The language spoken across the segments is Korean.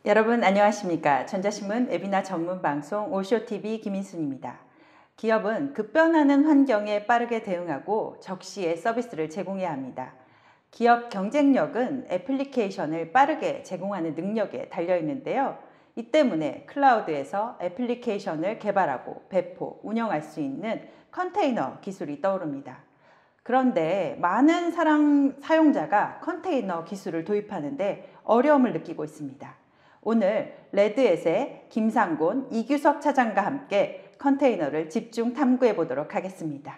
여러분 안녕하십니까. 전자신문 웨비나 전문 방송 오쇼TV 김인순입니다. 기업은 급변하는 환경에 빠르게 대응하고 적시에 서비스를 제공해야 합니다. 기업 경쟁력은 애플리케이션을 빠르게 제공하는 능력에 달려 있는데요. 이 때문에 클라우드에서 애플리케이션을 개발하고 배포, 운영할 수 있는 컨테이너 기술이 떠오릅니다. 그런데 많은 사용자가 컨테이너 기술을 도입하는데 어려움을 느끼고 있습니다. 오늘 레드햇의 김상곤, 이규석 차장과 함께 컨테이너를 집중 탐구해 보도록 하겠습니다.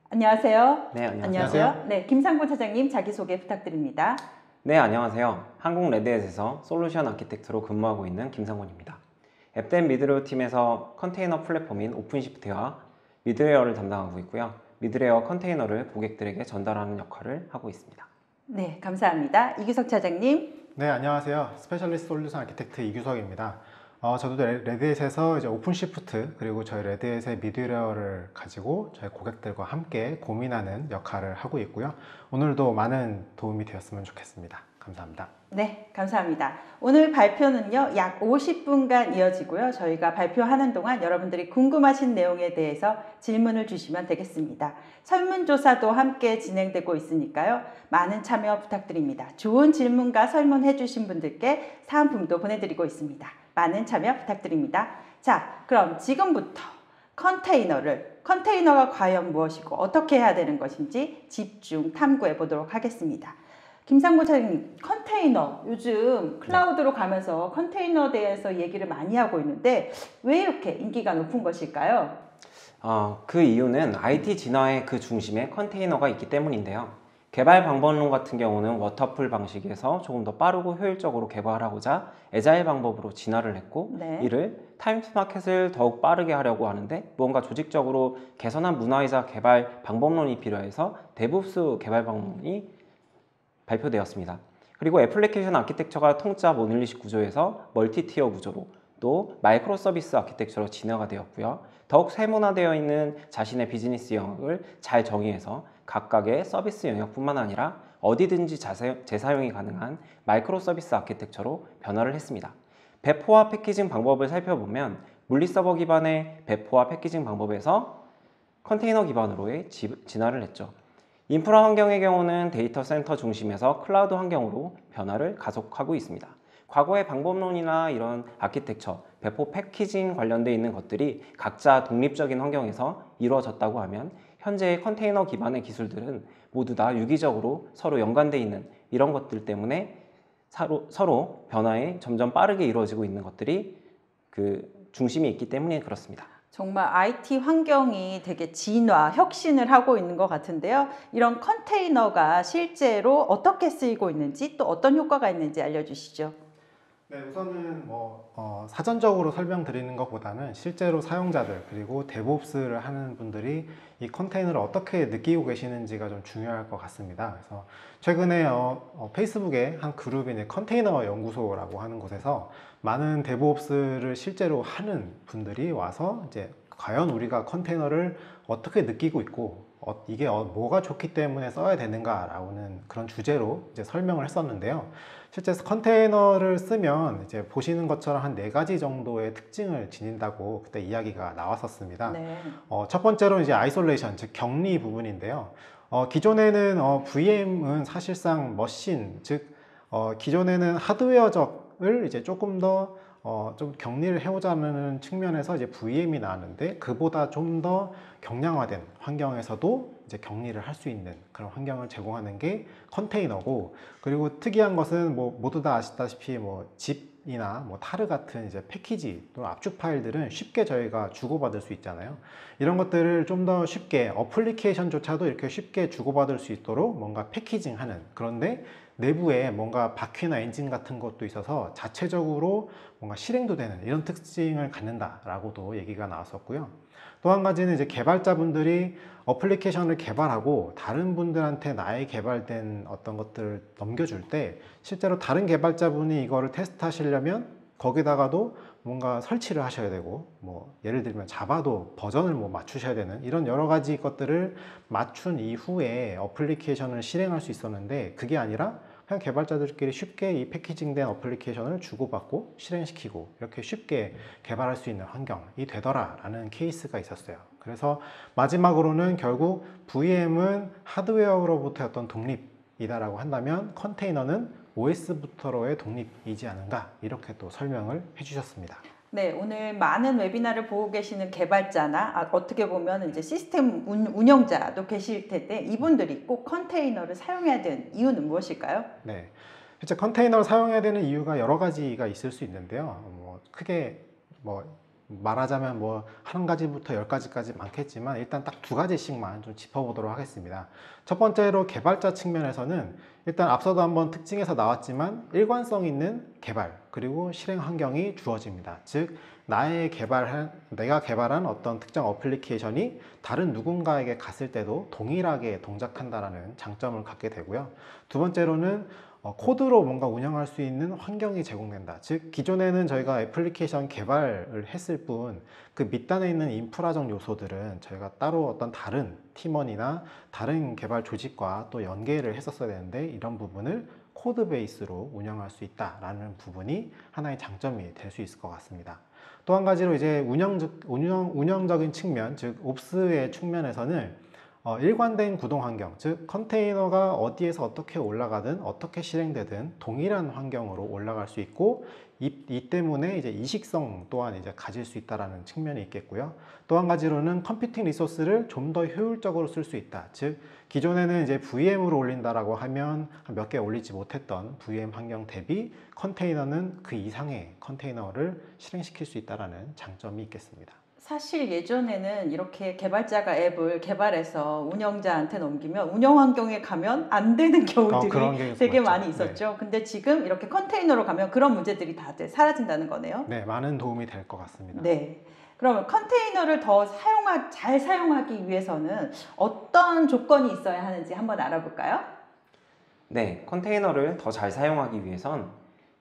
안녕하세요. 네, 안녕하세요. 네, 김상곤 차장님 자기소개 부탁드립니다. 네, 안녕하세요. 한국 레드햇에서 솔루션 아키텍트로 근무하고 있는 김상곤입니다. 앱덴 미드웨어 팀에서 컨테이너 플랫폼인 오픈시프트와 미드웨어를 담당하고 있고요. 미드웨어 컨테이너를 고객들에게 전달하는 역할을 하고 있습니다. 네, 감사합니다. 이규석 차장님. 네, 안녕하세요. 스페셜리스트 솔루션 아키텍트 이규석입니다. 저도 레드햇에서 이제 오픈시프트 그리고 저희 레드햇의 미드웨어를 가지고 저희 고객들과 함께 고민하는 역할을 하고 있고요. 오늘도 많은 도움이 되었으면 좋겠습니다. 감사합니다. 네, 감사합니다. 오늘 발표는요, 약 50분간 이어지고요. 저희가 발표하는 동안 여러분들이 궁금하신 내용에 대해서 질문을 주시면 되겠습니다. 설문조사도 함께 진행되고 있으니까요. 많은 참여 부탁드립니다. 좋은 질문과 설문해 주신 분들께 사은품도 보내드리고 있습니다. 많은 참여 부탁드립니다. 자, 그럼 지금부터 컨테이너가 과연 무엇이고 어떻게 해야 되는 것인지 집중 탐구해 보도록 하겠습니다. 김상곤 차장님, 컨테이너 요즘 클라우드로 가면서 컨테이너에 대해서 얘기를 많이 하고 있는데 왜 이렇게 인기가 높은 것일까요? 그 이유는 IT 진화의 그 중심에 컨테이너가 있기 때문인데요. 개발 방법론 같은 경우는 워터풀 방식에서 조금 더 빠르고 효율적으로 개발하고자 애자일 방법으로 진화를 했고, 네. 이를 타임투마켓을 더욱 빠르게 하려고 하는데 무언가 조직적으로 개선한 문화이자 개발 방법론이 필요해서 데브옵스 개발 방법이 발표되었습니다. 그리고 애플리케이션 아키텍처가 통짜 모듈리식 구조에서 멀티티어 구조로 또 마이크로 서비스 아키텍처로 진화가 되었고요. 더욱 세분화되어 있는 자신의 비즈니스 영역을 잘 정의해서 각각의 서비스 영역뿐만 아니라 어디든지 재사용이 가능한 마이크로 서비스 아키텍처로 변화를 했습니다. 배포와 패키징 방법을 살펴보면 물리서버 기반의 배포와 패키징 방법에서 컨테이너 기반으로의 진화를 했죠. 인프라 환경의 경우는 데이터 센터 중심에서 클라우드 환경으로 변화를 가속하고 있습니다. 과거의 방법론이나 이런 아키텍처, 배포 패키징 관련되어 있는 것들이 각자 독립적인 환경에서 이루어졌다고 하면 현재의 컨테이너 기반의 기술들은 모두 다 유기적으로 서로 연관되어 있는 이런 것들 때문에 서로 변화에 점점 빠르게 이루어지고 있는 것들이 그 중심이 있기 때문에 그렇습니다. 정말 IT 환경이 되게 혁신을 하고 있는 것 같은데요. 이런 컨테이너가 실제로 어떻게 쓰이고 있는지 또 어떤 효과가 있는지 알려주시죠. 네, 우선은 사전적으로 설명드리는 것보다는 실제로 사용자들 그리고 데브옵스를 하는 분들이 이 컨테이너를 어떻게 느끼고 계시는지가 좀 중요할 것 같습니다. 그래서 최근에 페이스북에 한 그룹인 컨테이너 연구소라고 하는 곳에서 많은 데브옵스를 실제로 하는 분들이 와서 이제 과연 우리가 컨테이너를 어떻게 느끼고 있고 이게 뭐가 좋기 때문에 써야 되는가라는 그런 주제로 이제 설명을 했었는데요. 실제 컨테이너를 쓰면 이제 보시는 것처럼 한 4가지 정도의 특징을 지닌다고 그때 이야기가 나왔었습니다. 네. 첫 번째로 이제 아이솔레이션, 즉 격리 부분인데요. 기존에는 VM은 사실상 머신, 즉 기존에는 하드웨어적을 이제 조금 더 좀 격리를 해오자는 측면에서 이제 VM이 나왔는데 그보다 좀 더 경량화된 환경에서도 이제 격리를 할 수 있는 그런 환경을 제공하는 게 컨테이너고, 그리고 특이한 것은 모두 다 아시다시피 집이나 타르 같은 이제 패키지 또는 압축 파일들은 쉽게 저희가 주고받을 수 있잖아요. 이런 것들을 좀 더 쉽게 어플리케이션조차도 이렇게 쉽게 주고받을 수 있도록 뭔가 패키징하는, 그런데 내부에 뭔가 바퀴나 엔진 같은 것도 있어서 자체적으로 뭔가 실행도 되는 이런 특징을 갖는다라고도 얘기가 나왔었고요. 또 한 가지는 이제 개발자분들이 어플리케이션을 개발하고 다른 분들한테 나의 개발된 어떤 것들을 넘겨줄 때 실제로 다른 개발자분이 이거를 테스트 하시려면 거기다가도 뭔가 설치를 하셔야 되고, 예를 들면 자바도 버전을 맞추셔야 되는 이런 여러 가지 것들을 맞춘 이후에 어플리케이션을 실행할 수 있었는데, 그게 아니라 그냥 개발자들끼리 쉽게 이 패키징된 어플리케이션을 주고받고 실행시키고 이렇게 쉽게 개발할 수 있는 환경이 되더라라는 케이스가 있었어요. 그래서 마지막으로는 결국 VM은 하드웨어로부터의 어떤 독립이다라고 한다면 컨테이너는 OS부터로의 독립이지 않은가, 이렇게 또 설명을 해주셨습니다. 네, 오늘 많은 웨비나를 보고 계시는 개발자나 어떻게 보면 이제 시스템 운영자도 계실 텐데 이분들이 꼭 컨테이너를 사용해야 되는 이유는 무엇일까요? 네, 실제 컨테이너를 사용해야 되는 이유가 여러 가지가 있을 수 있는데요. 크게 말하자면 한 가지부터 10가지까지 많겠지만 일단 딱 2가지씩만 좀 짚어보도록 하겠습니다. 첫 번째로 개발자 측면에서는 일단 앞서도 한번 특징에서 나왔지만 일관성 있는 개발 그리고 실행 환경이 주어집니다. 즉 내가 개발한 어떤 특정 어플리케이션이 다른 누군가에게 갔을 때도 동일하게 동작한다는 장점을 갖게 되고요. 두 번째로는 코드로 뭔가 운영할 수 있는 환경이 제공된다. 즉 기존에는 저희가 애플리케이션 개발을 했을 뿐 그 밑단에 있는 인프라적 요소들은 저희가 따로 어떤 다른 팀원이나 다른 개발 조직과 또 연계를 했었어야 되는데 이런 부분을 코드 베이스로 운영할 수 있다라는 부분이 하나의 장점이 될 수 있을 것 같습니다. 또 한 가지로 이제 운영적인 측면, 즉 옵스의 측면에서는 일관된 구동 환경, 즉 컨테이너가 어디에서 어떻게 올라가든 어떻게 실행되든 동일한 환경으로 올라갈 수 있고 이 때문에 이제 이식성 또한 이제 가질 수 있다라는 측면이 있겠고요. 또 한 가지로는 컴퓨팅 리소스를 좀 더 효율적으로 쓸 수 있다. 즉 기존에는 이제 VM으로 올린다라고 하면 몇 개 올리지 못했던 VM 환경 대비 컨테이너는 그 이상의 컨테이너를 실행시킬 수 있다라는 장점이 있겠습니다. 사실 예전에는 이렇게 개발자가 앱을 개발해서 운영자한테 넘기면 운영 환경에 가면 안 되는 경우들이 되게 많이 있었죠. 네. 근데 지금 이렇게 컨테이너로 가면 그런 문제들이 다들 사라진다는 거네요. 네, 많은 도움이 될 것 같습니다. 네. 그러면 컨테이너를 더 잘 사용하기 위해서는 어떤 조건이 있어야 하는지 한번 알아볼까요? 네, 컨테이너를 더 잘 사용하기 위해선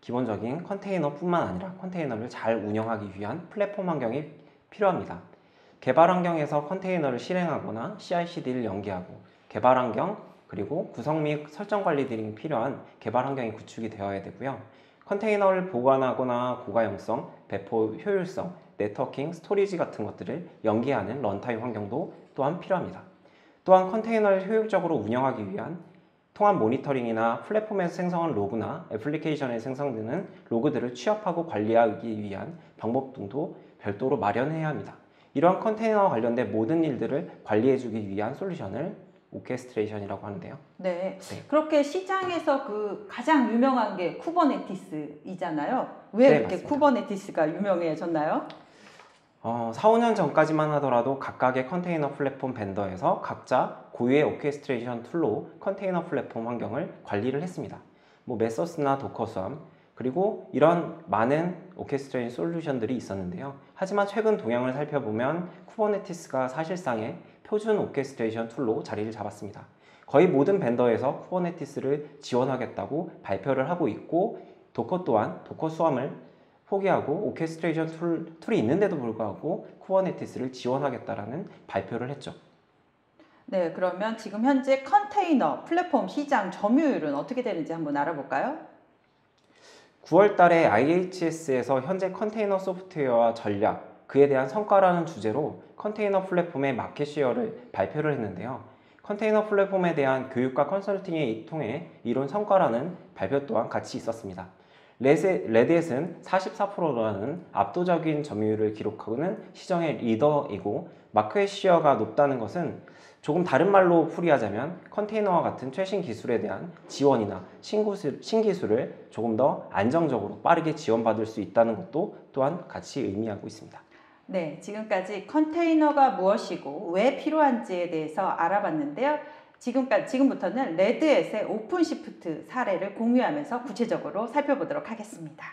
기본적인 컨테이너뿐만 아니라 컨테이너를 잘 운영하기 위한 플랫폼 환경이 필요합니다. 개발 환경에서 컨테이너를 실행하거나 CI/CD를 연계하고 개발 환경 그리고 구성 및 설정 관리 등이 필요한 개발 환경이 구축이 되어야 되고요. 컨테이너를 보관하거나 고가용성, 배포 효율성, 네트워킹, 스토리지 같은 것들을 연계하는 런타임 환경도 또한 필요합니다. 또한 컨테이너를 효율적으로 운영하기 위한 통합 모니터링이나 플랫폼에서 생성한 로그나 애플리케이션에 생성되는 로그들을 취합하고 관리하기 위한 방법 등도 별도로 마련해야 합니다. 이러한 컨테이너와 관련된 모든 일들을 관리해주기 위한 솔루션을 오케스트레이션이라고 하는데요. 네. 그렇게 시장에서 그 가장 유명한 게 쿠버네티스이잖아요. 왜 네, 이렇게 맞습니다. 쿠버네티스가 유명해졌나요? 4, 5년 전까지만 하더라도 각각의 컨테이너 플랫폼 벤더에서 각자 고유의 오케스트레이션 툴로 컨테이너 플랫폼 환경을 관리를 했습니다. 메서스나 도커스암 그리고 이런 많은 오케스트레이션 솔루션들이 있었는데요. 하지만 최근 동향을 살펴보면 쿠버네티스가 사실상의 표준 오케스트레이션 툴로 자리를 잡았습니다. 거의 모든 벤더에서 쿠버네티스를 지원하겠다고 발표를 하고 있고 도커 또한 도커 수함을 포기하고 오케스트레이션 툴이 있는데도 불구하고 쿠버네티스를 지원하겠다라는 발표를 했죠. 네, 그러면 지금 현재 컨테이너 플랫폼 시장 점유율은 어떻게 되는지 한번 알아볼까요? 9월 달에 IHS에서 현재 컨테이너 소프트웨어와 전략, 그에 대한 성과라는 주제로 컨테이너 플랫폼의 마켓시어를 발표를 했는데요. 컨테이너 플랫폼에 대한 교육과 컨설팅을 통해 이룬 성과라는 발표 또한 같이 있었습니다. 레드햇은 44%라는 압도적인 점유율을 기록하고는 시장의 리더이고 마켓 시어가 높다는 것은 조금 다른 말로 풀이하자면 컨테이너와 같은 최신 기술에 대한 지원이나 신기술을 조금 더 안정적으로 빠르게 지원받을 수 있다는 것도 또한 같이 의미하고 있습니다. 네, 지금까지 컨테이너가 무엇이고 왜 필요한지에 대해서 알아봤는데요. 지금부터는 레드햇의 오픈시프트 사례를 공유하면서 구체적으로 살펴보도록 하겠습니다.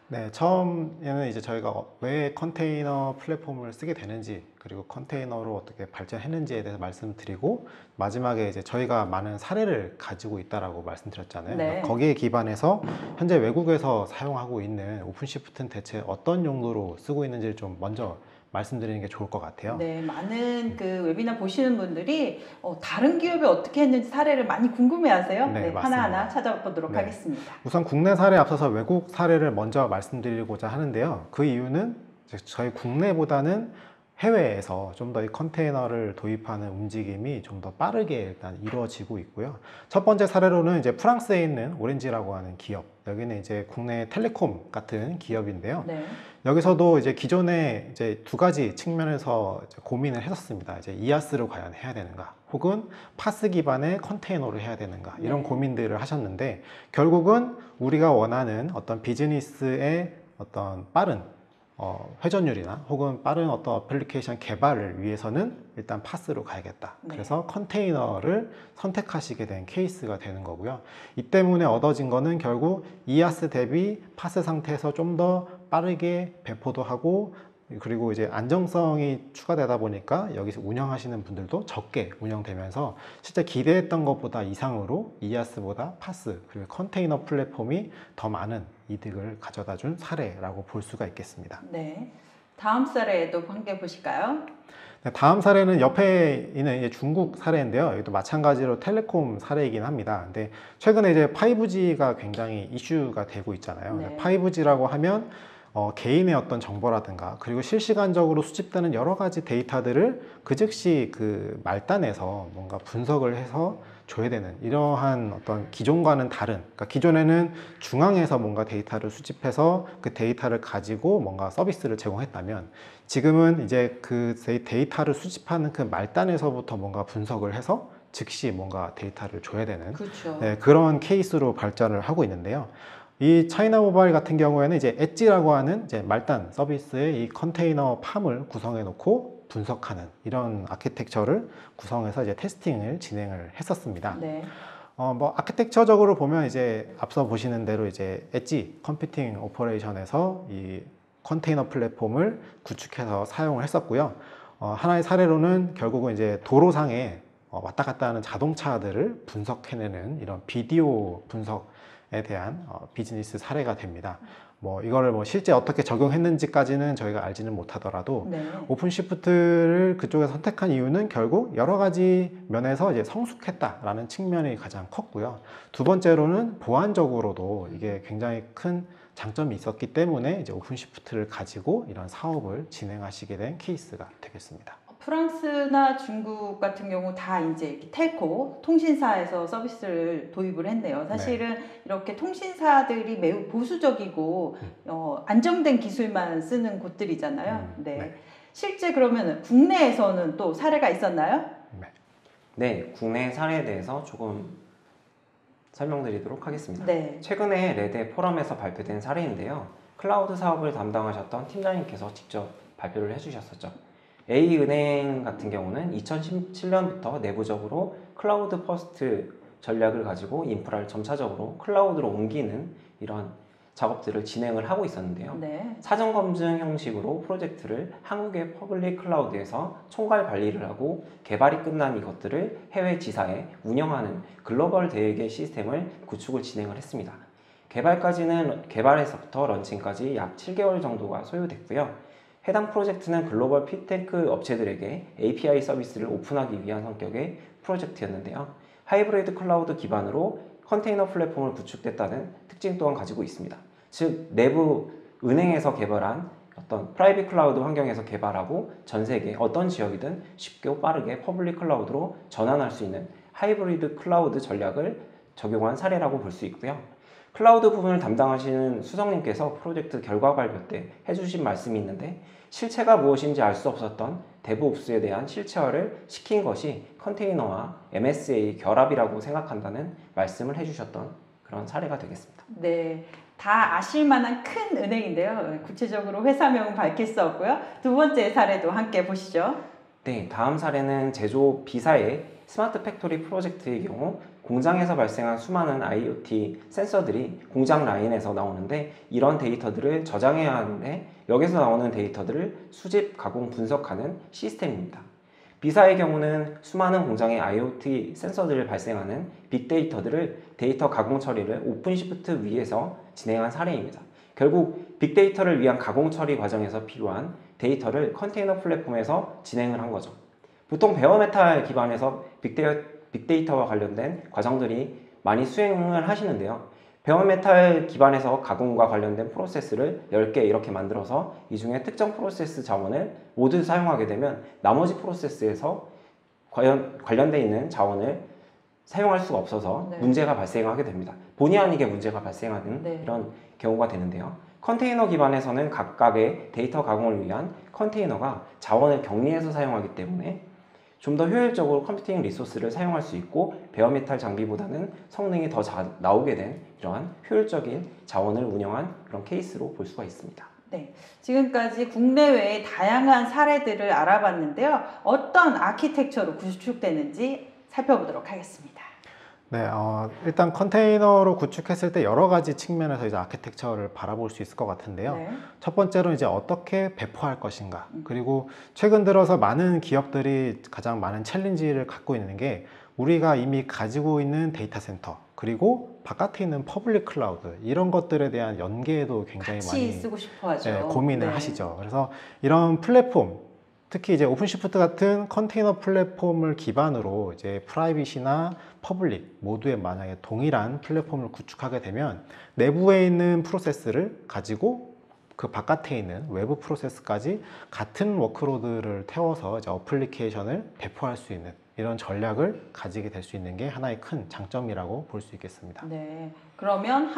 네, 처음에는 이제 저희가 왜 컨테이너 플랫폼을 쓰게 되는지 그리고 컨테이너로 어떻게 발전했는지에 대해서 말씀드리고 마지막에 이제 저희가 많은 사례를 가지고 있다라고 말씀드렸잖아요. 네. 거기에 기반해서 현재 외국에서 사용하고 있는 오픈시프트는 대체 어떤 용도로 쓰고 있는지를 좀 먼저 말씀드리는 게 좋을 것 같아요. 네, 많은 그 웨비나 보시는 분들이 다른 기업이 어떻게 했는지 사례를 많이 궁금해하세요. 네, 네, 맞습니다. 하나하나 찾아보도록 네. 하겠습니다. 우선 국내 사례에 앞서서 외국 사례를 먼저 말씀드리고자 하는데요. 그 이유는 저희 국내보다는 해외에서 좀 더 이 컨테이너를 도입하는 움직임이 좀 더 빠르게 일단 이루어지고 있고요. 첫 번째 사례로는 이제 프랑스에 있는 오렌지라고 하는 기업, 여기는 이제 국내 텔레콤 같은 기업인데요. 네. 여기서도 이제 기존에 이제 두 가지 측면에서 이제 고민을 했었습니다. 이제 이아스를 과연 해야 되는가, 혹은 파스 기반의 컨테이너를 해야 되는가, 이런 네. 고민들을 하셨는데, 결국은 우리가 원하는 어떤 비즈니스의 어떤 빠른 회전율이나 혹은 빠른 어떤 어플리케이션 개발을 위해서는 일단 파스로 가야겠다. 네. 그래서 컨테이너를 선택하시게 된 케이스가 되는 거고요. 이 때문에 얻어진 거는 결국 이아스 대비 파스 상태에서 좀 더 빠르게 배포도 하고, 그리고 이제 안정성이 추가되다 보니까 여기서 운영하시는 분들도 적게 운영되면서 실제 기대했던 것보다 이상으로 이아스보다 파스, 그리고 컨테이너 플랫폼이 더 많은 이득을 가져다 준 사례라고 볼 수가 있겠습니다. 네. 다음 사례도 함께 보실까요? 다음 사례는 옆에 있는 이제 중국 사례인데요. 여기도 마찬가지로 텔레콤 사례이긴 합니다. 근데 최근에 이제 5G가 굉장히 이슈가 되고 있잖아요. 네. 5G라고 하면 개인의 어떤 정보라든가, 그리고 실시간적으로 수집되는 여러 가지 데이터들을 그 즉시 그 말단에서 뭔가 분석을 해서 줘야 되는, 이러한 어떤 기존과는 다른, 그러니까 기존에는 중앙에서 뭔가 데이터를 수집해서 그 데이터를 가지고 뭔가 서비스를 제공했다면, 지금은 이제 그 데이터를 수집하는 그 말단에서부터 뭔가 분석을 해서 즉시 뭔가 데이터를 줘야 되는, 그렇죠. 네, 그런 케이스로 발전을 하고 있는데요. 이 차이나 모바일 같은 경우에는 이제 엣지라고 하는 이제 말단 서비스의 이 컨테이너 팜을 구성해 놓고 분석하는 이런 아키텍처를 구성해서 이제 테스팅을 진행을 했었습니다. 네. 뭐 아키텍처적으로 보면 이제 앞서 보시는 대로 이제 엣지 컴퓨팅 오퍼레이션에서 이 컨테이너 플랫폼을 구축해서 사용을 했었고요. 하나의 사례로는 결국은 이제 도로상에 왔다 갔다 하는 자동차들을 분석해내는 이런 비디오 분석에 대한 비즈니스 사례가 됩니다. 뭐 이거를 뭐 실제 어떻게 적용했는지까지는 저희가 알지는 못하더라도, 네. 오픈시프트를 그쪽에서 선택한 이유는 결국 여러 가지 면에서 이제 성숙했다라는 측면이 가장 컸고요. 두 번째로는 보안적으로도 이게 굉장히 큰 장점이 있었기 때문에 이제 오픈시프트를 가지고 이런 사업을 진행하시게 된 케이스가 되겠습니다. 프랑스나 중국 같은 경우 다 이제 이렇게 텔코 통신사에서 서비스를 도입을 했네요. 사실은 이렇게 통신사들이 매우 보수적이고 안정된 기술만 쓰는 곳들이잖아요. 네. 네. 실제 그러면 국내에서는 또 사례가 있었나요? 네, 국내 사례에 대해서 조금 설명드리도록 하겠습니다. 네. 최근에 레드 포럼에서 발표된 사례인데요. 클라우드 사업을 담당하셨던 팀장님께서 직접 발표를 해주셨었죠. A은행 같은 경우는 2017년부터 내부적으로 클라우드 퍼스트 전략을 가지고 인프라를 점차적으로 클라우드로 옮기는 이런 작업들을 진행을 하고 있었는데요. 네. 사전 검증 형식으로 프로젝트를 한국의 퍼블릭 클라우드에서 총괄 관리를 하고, 개발이 끝난 이것들을 해외 지사에 운영하는 글로벌 대외계 시스템을 구축을 진행을 했습니다. 개발에서부터 런칭까지 약 7개월 정도가 소요됐고요. 해당 프로젝트는 글로벌 핀테크 업체들에게 API 서비스를 오픈하기 위한 성격의 프로젝트였는데요. 하이브리드 클라우드 기반으로 컨테이너 플랫폼을 구축됐다는 특징 또한 가지고 있습니다. 즉, 내부 은행에서 개발한 어떤 프라이빗 클라우드 환경에서 개발하고 전 세계 어떤 지역이든 쉽고 빠르게 퍼블릭 클라우드로 전환할 수 있는 하이브리드 클라우드 전략을 적용한 사례라고 볼 수 있고요. 클라우드 부분을 담당하시는 수석님께서 프로젝트 결과 발표 때 해주신 말씀이 있는데, 실체가 무엇인지 알 수 없었던 데브옵스에 대한 실체화를 시킨 것이 컨테이너와 MSA 결합이라고 생각한다는 말씀을 해주셨던 그런 사례가 되겠습니다. 네. 다 아실 만한 큰 은행인데요. 구체적으로 회사명은 밝힐 수 없고요. 두 번째 사례도 함께 보시죠. 네, 다음 사례는 제조 B사의 스마트 팩토리 프로젝트의 경우 공장에서 발생한 수많은 IoT 센서들이 공장 라인에서 나오는데, 이런 데이터들을 저장해야 하는데 여기서 나오는 데이터들을 수집, 가공, 분석하는 시스템입니다. B사의 경우는 수많은 공장의 IoT 센서들을 발생하는 빅데이터들을 데이터 가공 처리를 오픈시프트 위에서 진행한 사례입니다. 결국 빅데이터를 위한 가공 처리 과정에서 필요한 데이터를 컨테이너 플랫폼에서 진행을 한 거죠. 보통 베어메탈 기반에서 빅데이터와 관련된 과정들이 많이 수행을 하시는데요. 베어메탈 기반에서 가공과 관련된 프로세스를 10개 이렇게 만들어서 이 중에 특정 프로세스 자원을 모두 사용하게 되면 나머지 프로세스에서 관련되어 있는 자원을 사용할 수가 없어서 네. 문제가 발생하게 됩니다. 본의 아니게 문제가 발생하는 네. 이런 경우가 되는데요. 컨테이너 기반에서는 각각의 데이터 가공을 위한 컨테이너가 자원을 격리해서 사용하기 때문에 좀 더 효율적으로 컴퓨팅 리소스를 사용할 수 있고 베어메탈 장비보다는 성능이 더 나오게 된 이러한 효율적인 자원을 운영한 그런 케이스로 볼 수가 있습니다. 네, 지금까지 국내외의 다양한 사례들을 알아봤는데요. 어떤 아키텍처로 구축되는지 살펴보도록 하겠습니다. 네, 일단 컨테이너로 구축했을 때 여러 가지 측면에서 이제 아키텍처를 바라볼 수 있을 것 같은데요. 네. 첫 번째로 이제 어떻게 배포할 것인가. 그리고 최근 들어서 많은 기업들이 가장 많은 챌린지를 갖고 있는 게 우리가 이미 가지고 있는 데이터 센터, 그리고 바깥에 있는 퍼블릭 클라우드, 이런 것들에 대한 연계도 굉장히 같이 많이 쓰고 싶어 하죠. 네, 고민을 네. 하시죠. 그래서 이런 플랫폼, 특히 이제 오픈시프트 같은 컨테이너 플랫폼을 기반으로 이제 프라이빗이나 퍼블릭 모두에 만약에 동일한 플랫폼을 구축하게 되면 내부에 있는 프로세스를 가지고 그 바깥에 있는 외부 프로세스까지 같은 워크로드를 태워서 이제 어플리케이션을 배포할 수 있는 이런 전략을 가지게 될 수 있는 게 하나의 큰 장점이라고 볼 수 있겠습니다. 네, 그러면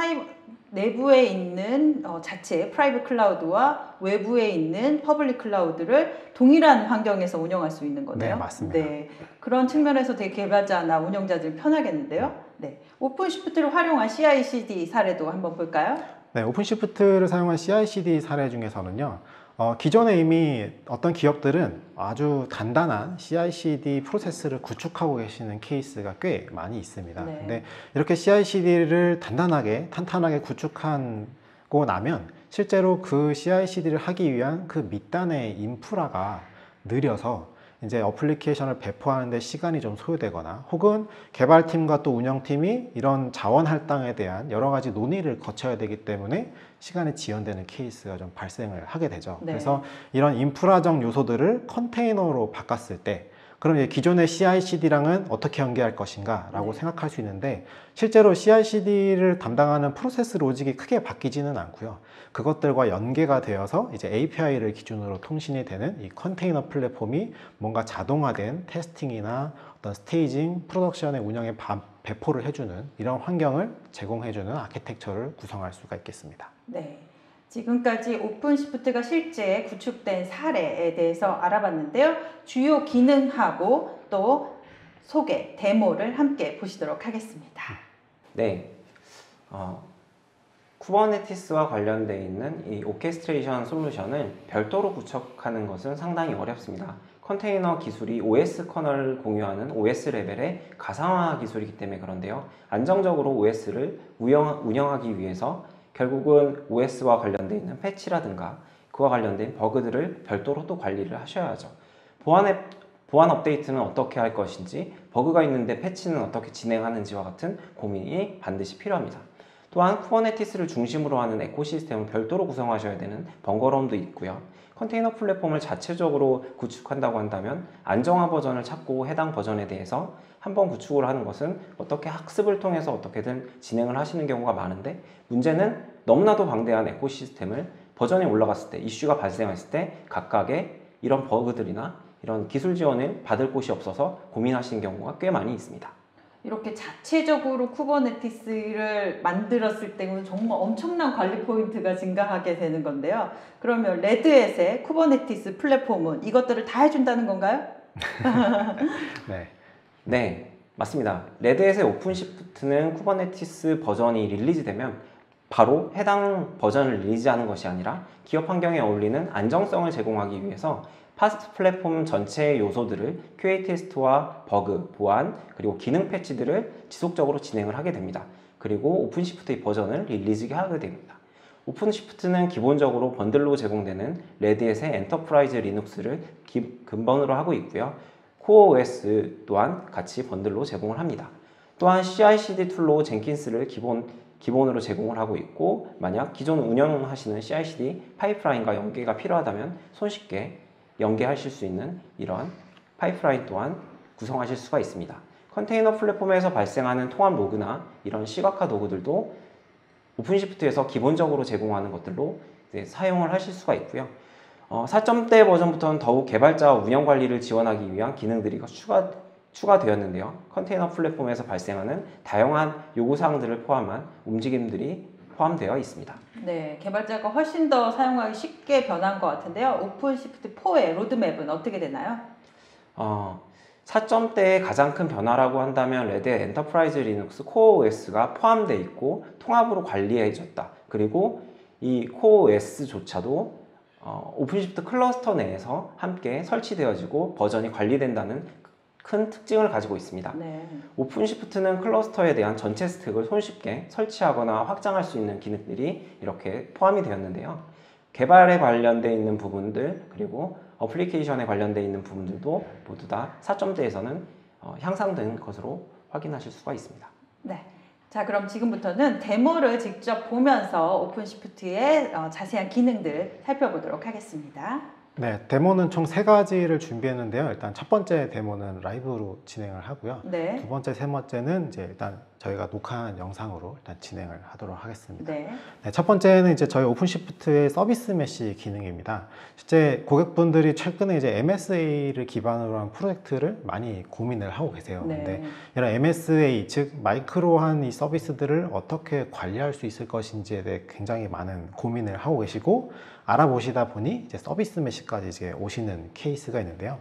내부에 있는 자체 프라이빗 클라우드와 외부에 있는 퍼블릭 클라우드를 동일한 환경에서 운영할 수 있는 거네요. 네, 맞습니다. 네, 그런 측면에서 되게 개발자나 운영자들이 편하겠는데요. 네, 오픈시프트를 활용한 CI/CD 사례도 한번 볼까요? 네, 오픈시프트를 사용한 CI/CD 사례 중에서는요. 기존에 이미 어떤 기업들은 아주 단단한 CI/CD 프로세스를 구축하고 계시는 케이스가 꽤 많이 있습니다. 네. 근데 이렇게 CI/CD를 탄탄하게 구축하고 나면 실제로 그 CI/CD를 하기 위한 그 밑단의 인프라가 느려서 이제 어플리케이션을 배포하는 데 시간이 좀 소요되거나 혹은 개발팀과 또 운영팀이 이런 자원 할당에 대한 여러 가지 논의를 거쳐야 되기 때문에 시간이 지연되는 케이스가 좀 발생을 하게 되죠. 네. 그래서 이런 인프라적 요소들을 컨테이너로 바꿨을 때 그럼 이제 기존의 CI/CD랑은 어떻게 연계할 것인가 라고 네. 생각할 수 있는데 실제로 CI/CD를 담당하는 프로세스 로직이 크게 바뀌지는 않고요. 그것들과 연계가 되어서 이제 API를 기준으로 통신이 되는 이 컨테이너 플랫폼이 뭔가 자동화된 테스팅이나 어떤 스테이징, 프로덕션의 운영에 배포를 해주는 이런 환경을 제공해주는 아키텍처를 구성할 수가 있겠습니다. 네, 지금까지 오픈시프트가 실제 구축된 사례에 대해서 알아봤는데요. 주요 기능하고 또 소개, 데모를 함께 보시도록 하겠습니다. 네, 쿠버네티스와 관련되어 있는 이 오케스트레이션 솔루션을 별도로 구축하는 것은 상당히 어렵습니다. 컨테이너 기술이 OS 커널을 공유하는 OS 레벨의 가상화 기술이기 때문에 그런데요. 안정적으로 OS를 운영하기 위해서 결국은 OS와 관련되어 있는 패치라든가 그와 관련된 버그들을 별도로 또 관리를 하셔야죠. 보안 업데이트는 어떻게 할 것인지, 버그가 있는데 패치는 어떻게 진행하는지와 같은 고민이 반드시 필요합니다. 또한 쿠버네티스를 중심으로 하는 에코시스템을 별도로 구성하셔야 되는 번거로움도 있고요. 컨테이너 플랫폼을 자체적으로 구축한다고 한다면 안정화 버전을 찾고 해당 버전에 대해서 한번 구축을 하는 것은 어떻게 학습을 통해서 어떻게든 진행을 하시는 경우가 많은데 문제는 너무나도 방대한 에코시스템을 버전이 올라갔을 때, 이슈가 발생했을 때 각각의 이런 버그들이나 이런 기술 지원을 받을 곳이 없어서 고민하시는 경우가 꽤 많이 있습니다. 이렇게 자체적으로 쿠버네티스를 만들었을 때는 정말 엄청난 관리 포인트가 증가하게 되는 건데요. 그러면 레드햇의 쿠버네티스 플랫폼은 이것들을 다 해준다는 건가요? 네, 맞습니다. 레드햇의 오픈시프트는 쿠버네티스 버전이 릴리즈되면 바로 해당 버전을 릴리즈하는 것이 아니라 기업 환경에 어울리는 안정성을 제공하기 위해서 파스트 플랫폼 전체의 요소들을 QA 테스트와 버그, 보안, 그리고 기능 패치들을 지속적으로 진행을 하게 됩니다. 그리고 오픈시프트의 버전을 릴리즈하게 하게 됩니다. 오픈시프트는 기본적으로 번들로 제공되는 레드햇의 엔터프라이즈 리눅스를 근본으로 하고 있고요. 코어 OS 또한 같이 번들로 제공을 합니다. 또한 CI/CD 툴로 젠킨스를 기본으로 제공을 하고 있고, 만약 기존 운영하시는 CI/CD 파이프라인과 연계가 필요하다면 손쉽게 연계하실 수 있는 이런 파이프라인 또한 구성하실 수가 있습니다. 컨테이너 플랫폼에서 발생하는 통합 로그나 이런 시각화 도구들도 오픈시프트에서 기본적으로 제공하는 것들로 사용을 하실 수가 있고요. 4점대 버전부터는 더욱 개발자와 운영 관리를 지원하기 위한 기능들이 추가되었는데요. 컨테이너 플랫폼에서 발생하는 다양한 요구사항들을 포함한 움직임들이 포함되어 있습니다. 네, 개발자가 훨씬 더 사용하기 쉽게 변한 것 같은데요. 오픈시프트 4의 로드맵은 어떻게 되나요? 4점대의 가장 큰 변화라고 한다면 레드햇 엔터프라이즈 리눅스 코어 OS가 포함되어 있고 통합으로 관리해졌다. 그리고 이 코어 OS조차도 오픈시프트 클러스터 내에서 함께 설치되어지고 버전이 관리된다는 큰 특징을 가지고 있습니다. 네. 오픈시프트는 클러스터에 대한 전체 스택을 손쉽게 설치하거나 확장할 수 있는 기능들이 이렇게 포함이 되었는데요. 개발에 관련되어 있는 부분들, 그리고 어플리케이션에 관련되어 있는 부분들도 모두 다 4점대에서는 향상된 것으로 확인하실 수가 있습니다. 네. 자, 그럼 지금부터는 데모를 직접 보면서 오픈시프트의 자세한 기능들 살펴보도록 하겠습니다. 네, 데모는 총 3가지를 준비했는데요. 일단 첫 번째 데모는 라이브로 진행을 하고요. 네. 두 번째, 세 번째는 이제 일단 저희가 녹화한 영상으로 일단 진행을 하도록 하겠습니다. 네. 네, 첫 번째는 이제 저희 오픈시프트의 서비스 메시 기능입니다. 실제 고객분들이 최근에 이제 MSA를 기반으로 한 프로젝트를 많이 고민을 하고 계세요. 네. 근데 이런 MSA, 즉 마이크로한 이 서비스들을 어떻게 관리할 수 있을 것인지에 대해 굉장히 많은 고민을 하고 계시고, 알아보시다 보니 이제 서비스 메시까지 이제 오시는 케이스가 있는데요.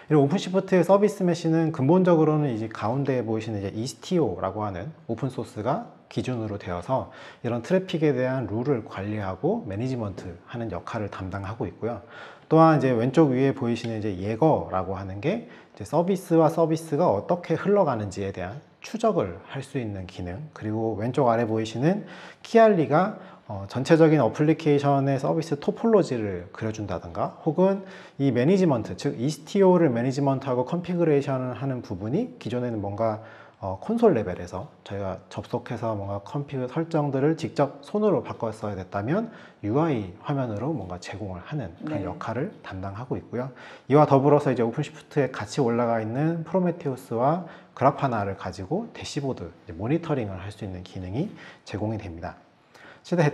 이 오픈시프트의 서비스 메시는 근본적으로는 이제 가운데에 보이시는 이제 이스티오라고 하는 오픈 소스가 기준으로 되어서 이런 트래픽에 대한 룰을 관리하고 매니지먼트 하는 역할을 담당하고 있고요. 또한 이제 왼쪽 위에 보이시는 이제 예거라고 하는 게 이제 서비스와 서비스가 어떻게 흘러가는지에 대한 추적을 할 수 있는 기능, 그리고 왼쪽 아래 보이시는 키알리가 전체적인 어플리케이션의 서비스 토폴로지를 그려준다든가, 혹은 이 매니지먼트, 즉 이스티오를 매니지먼트하고 컨피그레이션을 하는 부분이 기존에는 뭔가 콘솔 레벨에서 저희가 접속해서 뭔가 컨피그 설정들을 직접 손으로 바꿨어야 됐다면 UI 화면으로 뭔가 제공을 하는 그런 네. 역할을 담당하고 있고요. 이와 더불어서 이제 오픈시프트에 같이 올라가 있는 프로메테우스와 그라파나를 가지고 대시보드, 모니터링을 할 수 있는 기능이 제공이 됩니다.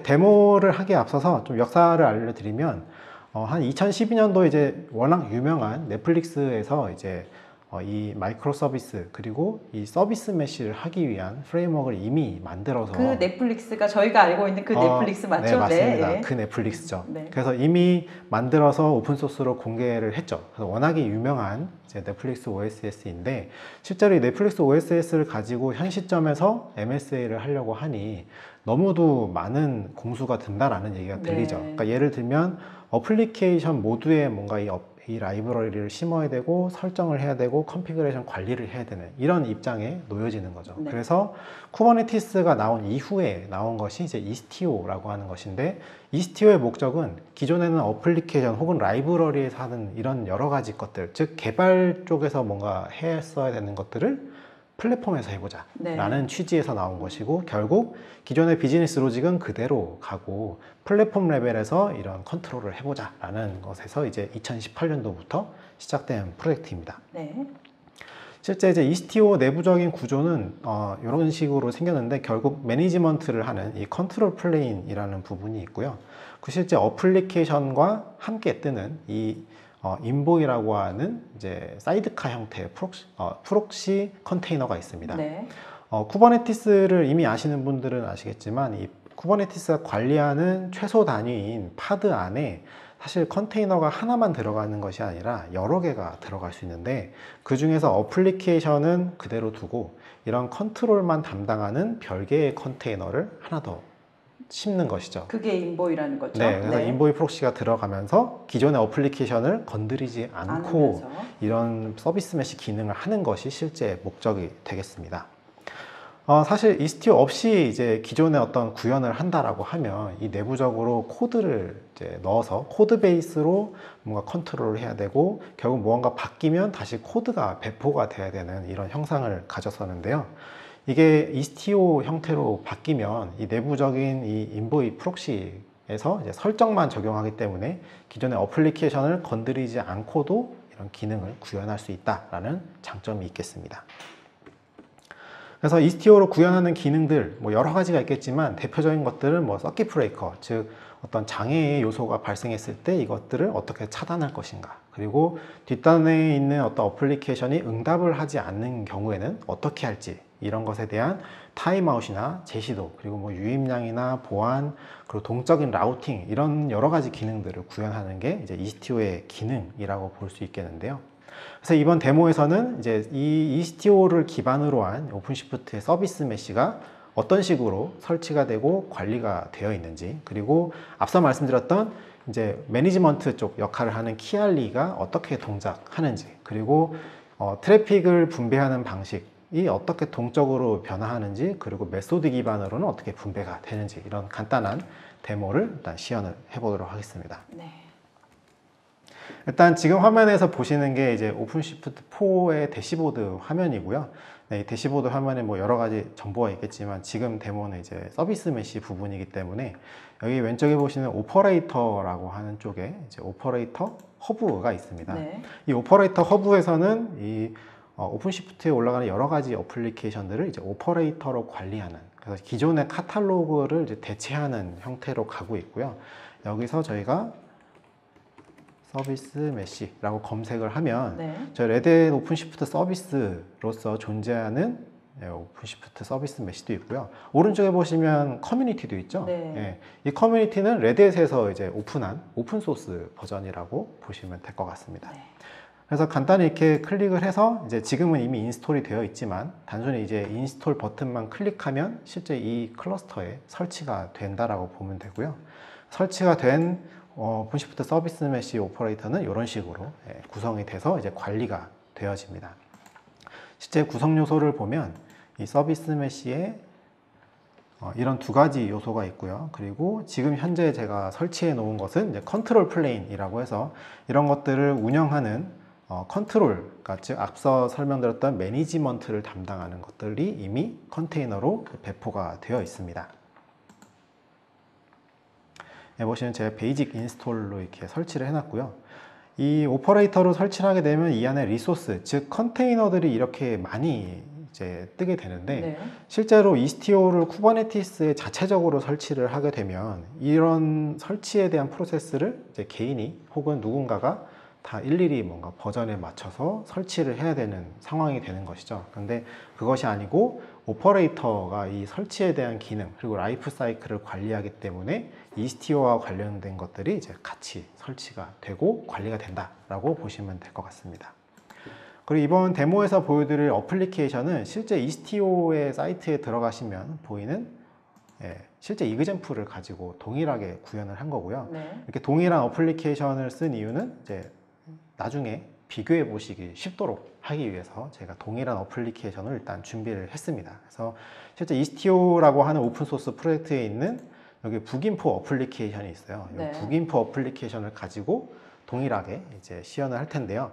데모를 하기에 앞서서 좀 역사를 알려드리면, 한 2012년도 이제 워낙 유명한 넷플릭스에서 이제 이 마이크로 서비스, 그리고 이 서비스 메시를 하기 위한 프레임워크를 이미 만들어서, 그 넷플릭스가 저희가 알고 있는 그 넷플릭스 맞죠? 네, 맞습니다. 네. 그 넷플릭스죠. 네. 그래서 이미 만들어서 오픈소스로 공개를 했죠. 그래서 워낙에 유명한 이제 넷플릭스 OSS인데, 실제로 이 넷플릭스 OSS를 가지고 현 시점에서 MSA를 하려고 하니 너무도 많은 공수가 든다라는 얘기가 들리죠. 네. 그러니까 예를 들면 어플리케이션 모두에 뭔가 이 라이브러리를 심어야 되고 설정을 해야 되고 컨피그레이션 관리를 해야 되는 이런 입장에 놓여지는 거죠. 네. 그래서 쿠버네티스가 나온 이후에 나온 것이 이제 이스티오라고 하는 것인데, 이스티오의 목적은 기존에는 어플리케이션 혹은 라이브러리에서 하는 이런 여러 가지 것들, 즉 개발 쪽에서 뭔가 했어야 되는 것들을 플랫폼에서 해보자 라는 취지에서 나온 것이고, 결국 기존의 비즈니스 로직은 그대로 가고 플랫폼 레벨에서 이런 컨트롤을 해보자 라는 것에서 이제 2018년도부터 시작된 프로젝트입니다. 네. 실제 이제 이스티오 내부적인 구조는 이런 식으로 생겼는데, 결국 매니지먼트를 하는 이 컨트롤 플레인이라는 부분이 있고요. 그 실제 어플리케이션과 함께 뜨는 이 인보이라고 하는 이제 사이드카 형태의 프록시 컨테이너가 있습니다. 네. 쿠버네티스를 이미 아시는 분들은 아시겠지만, 이 쿠버네티스가 관리하는 최소 단위인 파드 안에 사실 컨테이너가 하나만 들어가는 것이 아니라 여러 개가 들어갈 수 있는데, 그 중에서 어플리케이션은 그대로 두고 이런 컨트롤만 담당하는 별개의 컨테이너를 하나 더 심는 것이죠. 그게 인보이라는 거죠. 네, 그래서 인보이 프록시가 들어가면서 기존의 어플리케이션을 건드리지 않고 이런 서비스 메시 기능을 하는 것이 실제 목적이 되겠습니다. 사실 이스티오 없이 이제 기존의 어떤 구현을 한다라고 하면 이 내부적으로 코드를 이제 넣어서 코드 베이스로 뭔가 컨트롤을 해야 되고, 결국 무언가 바뀌면 다시 코드가 배포가 돼야 되는 이런 형상을 가졌었는데요. 이게 이스티오 형태로 바뀌면 이 내부적인 이 인보이 프록시에서 이제 설정만 적용하기 때문에 기존의 어플리케이션을 건드리지 않고도 이런 기능을 구현할 수 있다라는 장점이 있겠습니다. 그래서 이스티오로 구현하는 기능들 뭐 여러 가지가 있겠지만 대표적인 것들은 뭐 서킷 브레이커, 즉 어떤 장애의 요소가 발생했을 때 이것들을 어떻게 차단할 것인가, 그리고 뒷단에 있는 어떤 어플리케이션이 응답을 하지 않는 경우에는 어떻게 할지, 이런 것에 대한 타임아웃이나 제시도, 그리고 뭐 유입량이나 보안, 그리고 동적인 라우팅, 이런 여러 가지 기능들을 구현하는 게 이제 이스티오의 기능이라고 볼 수 있겠는데요. 그래서 이번 데모에서는 이제 이 이스티오를 기반으로 한 오픈시프트의 서비스 메시가 어떤 식으로 설치가 되고 관리가 되어 있는지, 그리고 앞서 말씀드렸던 이제 매니지먼트 쪽 역할을 하는 키알리가 어떻게 동작하는지, 그리고 트래픽을 분배하는 방식이 어떻게 동적으로 변화하는지, 그리고 메소드 기반으로는 어떻게 분배가 되는지, 이런 간단한 데모를 일단 시연을 해보도록 하겠습니다. 네. 일단 지금 화면에서 보시는 게 이제 오픈시프트 4의 대시보드 화면이고요. 네, 이 대시보드 화면에 뭐 여러 가지 정보가 있겠지만 지금 데모는 이제 서비스 메시 부분이기 때문에 여기 왼쪽에 보시는 오퍼레이터라고 하는 쪽에 이제 오퍼레이터 허브가 있습니다. 네. 이 오퍼레이터 허브에서는 이 오픈시프트에 올라가는 여러 가지 어플리케이션들을 이제 오퍼레이터로 관리하는, 그래서 기존의 카탈로그를 이제 대체하는 형태로 가고 있고요. 여기서 저희가 서비스 메시라고 검색을 하면 네. 저희 레드햇 오픈시프트 서비스로서 존재하는 오픈시프트 서비스 메시도 있고요. 오른쪽에 보시면 커뮤니티도 있죠. 네. 예, 이 커뮤니티는 레드햇에서 이제 오픈한 오픈소스 버전이라고 보시면 될 것 같습니다. 네. 그래서 간단히 이렇게 클릭을 해서 이제 지금은 이미 인스톨이 되어 있지만 단순히 이제 인스톨 버튼만 클릭하면 실제 이 클러스터에 설치가 된다라고 보면 되고요. 설치가 된 오픈시프트 서비스 메시 오퍼레이터는 이런 식으로 구성이 돼서 이제 관리가 되어집니다. 실제 구성 요소를 보면 이 서비스 메시에 이런 두 가지 요소가 있고요. 그리고 지금 현재 제가 설치해 놓은 것은 이제 컨트롤 플레인이라고 해서 이런 것들을 운영하는 컨트롤, 즉 앞서 설명드렸던 매니지먼트를 담당하는 것들이 이미 컨테이너로 배포가 되어 있습니다. 보시면 제가 베이직 인스톨로 이렇게 설치를 해놨고요. 이 오퍼레이터로 설치를 하게 되면 이 안에 리소스, 즉 컨테이너들이 이렇게 많이 이제 뜨게 되는데 네. 실제로 이스티오를 쿠버네티스에 자체적으로 설치를 하게 되면 이런 설치에 대한 프로세스를 이제 개인이 혹은 누군가가 다 일일이 뭔가 버전에 맞춰서 설치를 해야 되는 상황이 되는 것이죠. 그런데 그것이 아니고 오퍼레이터가 이 설치에 대한 기능 그리고 라이프 사이클을 관리하기 때문에 이스티오와 관련된 것들이 이제 같이 설치가 되고 관리가 된다라고 보시면 될 것 같습니다. 그리고 이번 데모에서 보여드릴 어플리케이션은 실제 이스티오의 사이트에 들어가시면 보이는 실제 이그젬플을 가지고 동일하게 구현을 한 거고요. 네. 이렇게 동일한 어플리케이션을 쓴 이유는 이제 나중에 비교해 보시기 쉽도록 하기 위해서 제가 동일한 어플리케이션을 일단 준비를 했습니다. 그래서 실제 이스티오라고 하는 오픈소스 프로젝트에 있는 여기 북인포 어플리케이션이 있어요. 네. 이 북인포 어플리케이션을 가지고 동일하게 이제 시연을 할 텐데요.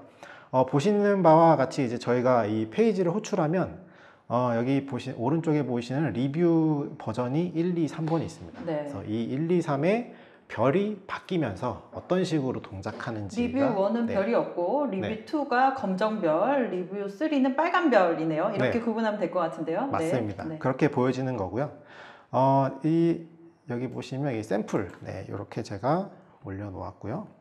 보시는 바와 같이 이제 저희가 이 페이지를 호출하면 여기 오른쪽에 보이시는 리뷰 버전이 1, 2, 3번이 있습니다. 네. 그래서 이 1, 2, 3의 별이 바뀌면서 어떤 식으로 동작하는지가 리뷰 1은 네. 별이 없고 리뷰 네. 2가 검정별, 리뷰 3는 빨간 별이네요. 이렇게 네. 구분하면 될 것 같은데요. 맞습니다. 네. 그렇게 보여지는 거고요. 여기 보시면 이 샘플 이렇게 제가 올려놓았고요.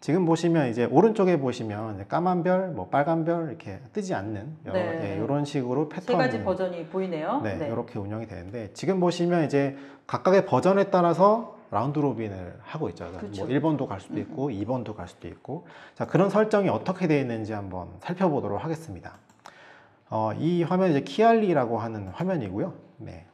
지금 보시면 이제 오른쪽에 보시면 까만 별, 뭐 빨간 별 이렇게 뜨지 않는 이런 식으로 패턴이 세 가지 버전이 보이네요. 네, 이렇게 운영이 되는데 지금 보시면 이제 각각의 버전에 따라서 라운드 로빈을 하고 있죠. 그렇죠. 뭐 1번도 갈 수도 있고 2번도 갈 수도 있고 자 그런 설정이 어떻게 되어 있는지 한번 살펴보도록 하겠습니다. 이 화면이 이제 키알리라고 하는 화면이고요. 네.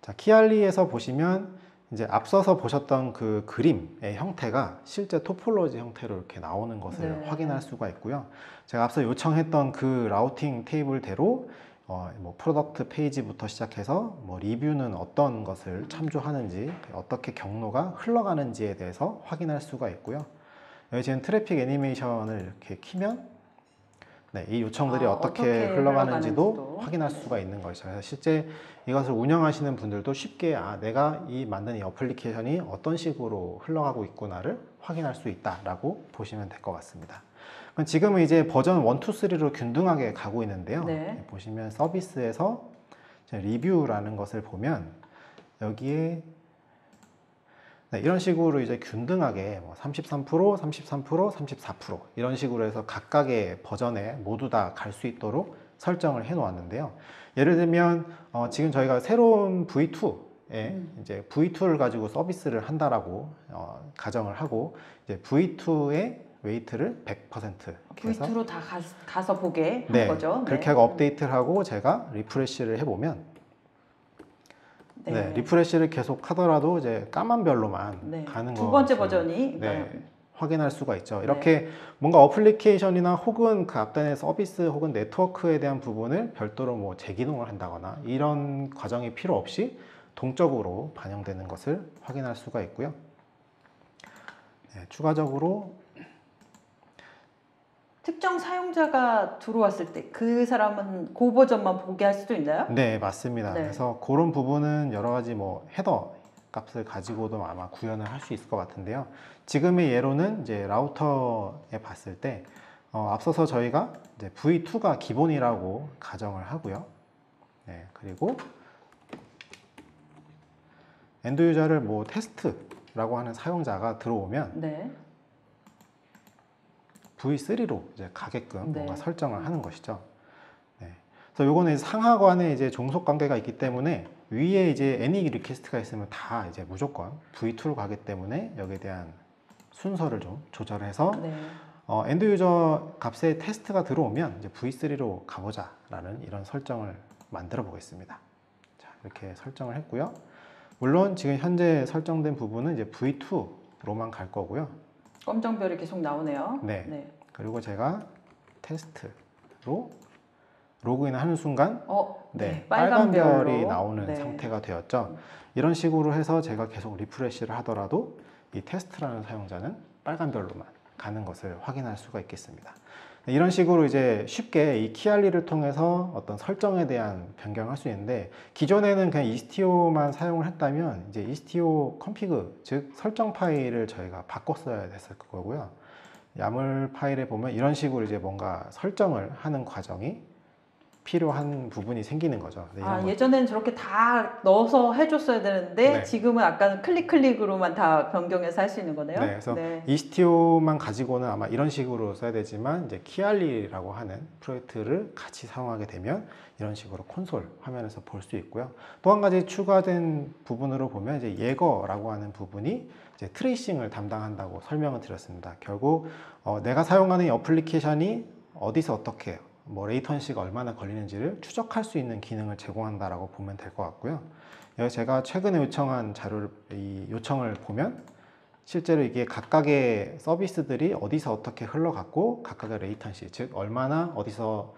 자 키알리에서 보시면 이제 앞서서 보셨던 그 그림의 형태가 실제 토폴로지 형태로 이렇게 나오는 것을 네. 확인할 수가 있고요. 제가 앞서 요청했던 그 라우팅 테이블대로 뭐 프로덕트 페이지부터 시작해서 뭐 리뷰는 어떤 것을 참조하는지 어떻게 경로가 흘러가는지에 대해서 확인할 수가 있고요. 여기 지금 트래픽 애니메이션을 이렇게 키면 네, 이 요청들이 어떻게 어떻게 흘러가는지도 흘러가는지도. 확인할 네. 수가 있는 것이죠. 그래서 실제 이것을 운영하시는 분들도 쉽게 내가 만든 이 어플리케이션이 어떤 식으로 흘러가고 있구나를 확인할 수 있다라고 보시면 될 것 같습니다. 그럼 지금은 이제 버전 1, 2, 3로 균등하게 가고 있는데요. 네. 보시면 서비스에서 리뷰라는 것을 보면 여기에 이런 식으로 이제 균등하게 33%, 33%, 34% 이런 식으로 해서 각각의 버전에 모두 다 갈 수 있도록 설정을 해 놓았는데요. 예를 들면 지금 저희가 새로운 V2에 이제 V2를 가지고 서비스를 한다라고 가정을 하고 이제 V2의 웨이트를 100% 이렇게 해서 V2로 다 가서 보게 네, 하는 거죠. 그렇게 하고 업데이트를 하고 제가 리프레시를 해보면 네, 리프레시를 계속 하더라도 이제 까만 별로만 가는 거 두 번째 버전이 확인할 수가 있죠. 이렇게 뭔가 어플리케이션이나 혹은 그 앞단의 서비스 혹은 네트워크에 대한 부분을 별도로 뭐 재기능을 한다거나 이런 과정이 필요 없이 동적으로 반영되는 것을 확인할 수가 있고요. 추가적으로 특정 사용자가 들어왔을 때 그 사람은 그 버전만 보게 할 수도 있나요? 네, 맞습니다. 네. 그래서 그런 부분은 여러 가지 뭐 헤더 값을 가지고도 아마 구현을 할 수 있을 것 같은데요. 지금의 예로는 이제 라우터에 봤을 때 앞서서 저희가 이제 V2가 기본이라고 가정을 하고요. 네, 그리고 엔드 유저를 뭐 테스트라고 하는 사용자가 들어오면 네. V3로 이제 가게끔 네. 뭔가 설정을 하는 것이죠. 네. 그래서 요거는 상하관에 이제 종속 관계가 있기 때문에 위에 이제 any 리퀘스트가 있으면 다 이제 무조건 V2로 가기 때문에 여기에 대한 순서를 좀 조절해서 엔드 유저 값에 테스트가 들어오면 이제 V3로 가보자라는 이런 설정을 만들어 보겠습니다. 자, 이렇게 설정을 했고요. 물론 지금 현재 설정된 부분은 이제 V2로만 갈 거고요. 검정 별이 계속 나오네요. 네. 그리고 제가 테스트로 로그인을 하는 순간 빨간 별이 나오는 상태가 되었죠. 이런 식으로 해서 제가 계속 리프레시를 하더라도 이 테스트라는 사용자는 빨간 별로만 가는 것을 확인할 수가 있겠습니다. 이런 식으로 이제 쉽게 이 키알리를 통해서 어떤 설정에 대한 변경을 할 수 있는데 기존에는 그냥 이스티오만 사용을 했다면 이제 이스티오 컨피그 즉 설정 파일을 저희가 바꿨어야 됐을 거고요. 야물 파일에 보면 이런 식으로 이제 뭔가 설정을 하는 과정이 필요한 부분이 생기는 거죠. 예전에는 저렇게 다 넣어서 해줬어야 되는데 지금은 아까는 클릭으로만 다 변경해서 할 수 있는 거네요. 네, 그래서 이스티오만 가지고는 아마 이런 식으로 써야 되지만 이제 키알리라고 하는 프로젝트를 같이 사용하게 되면 이런 식으로 콘솔 화면에서 볼 수 있고요. 또 한 가지 추가된 부분으로 보면 이제 예거라고 하는 부분이 이제 트레이싱을 담당한다고 설명을 드렸습니다. 결국 내가 사용하는 이 어플리케이션이 어디서 어떻게 뭐 레이턴시가 얼마나 걸리는지를 추적할 수 있는 기능을 제공한다라고 보면 될 것 같고요. 여기 제가 최근에 요청한 이 요청을 보면 실제로 이게 각각의 서비스들이 어디서 어떻게 흘러갔고 각각의 레이턴시 즉 얼마나 어디서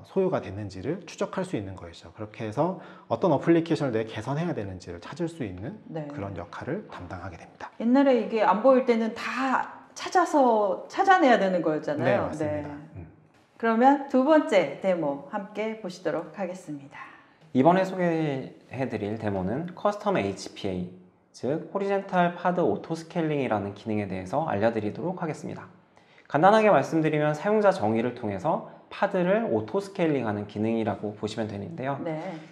소요가 됐는지를 추적할 수 있는 것이죠. 그렇게 해서 어떤 어플리케이션을 내가 개선해야 되는지를 찾을 수 있는 그런 역할을 담당하게 됩니다. 옛날에 이게 안 보일 때는 다 찾아내야 되는 거였잖아요. 네, 맞습니다. 그러면 두 번째 데모 함께 보시도록 하겠습니다. 이번에 소개해드릴 데모는 커스텀 HPA, 즉 호리젠탈 파드 오토 스케일링이라는 기능에 대해서 알려드리도록 하겠습니다. 간단하게 말씀드리면 사용자 정의를 통해서 파드를 오토 스케일링하는 기능이라고 보시면 되는데요.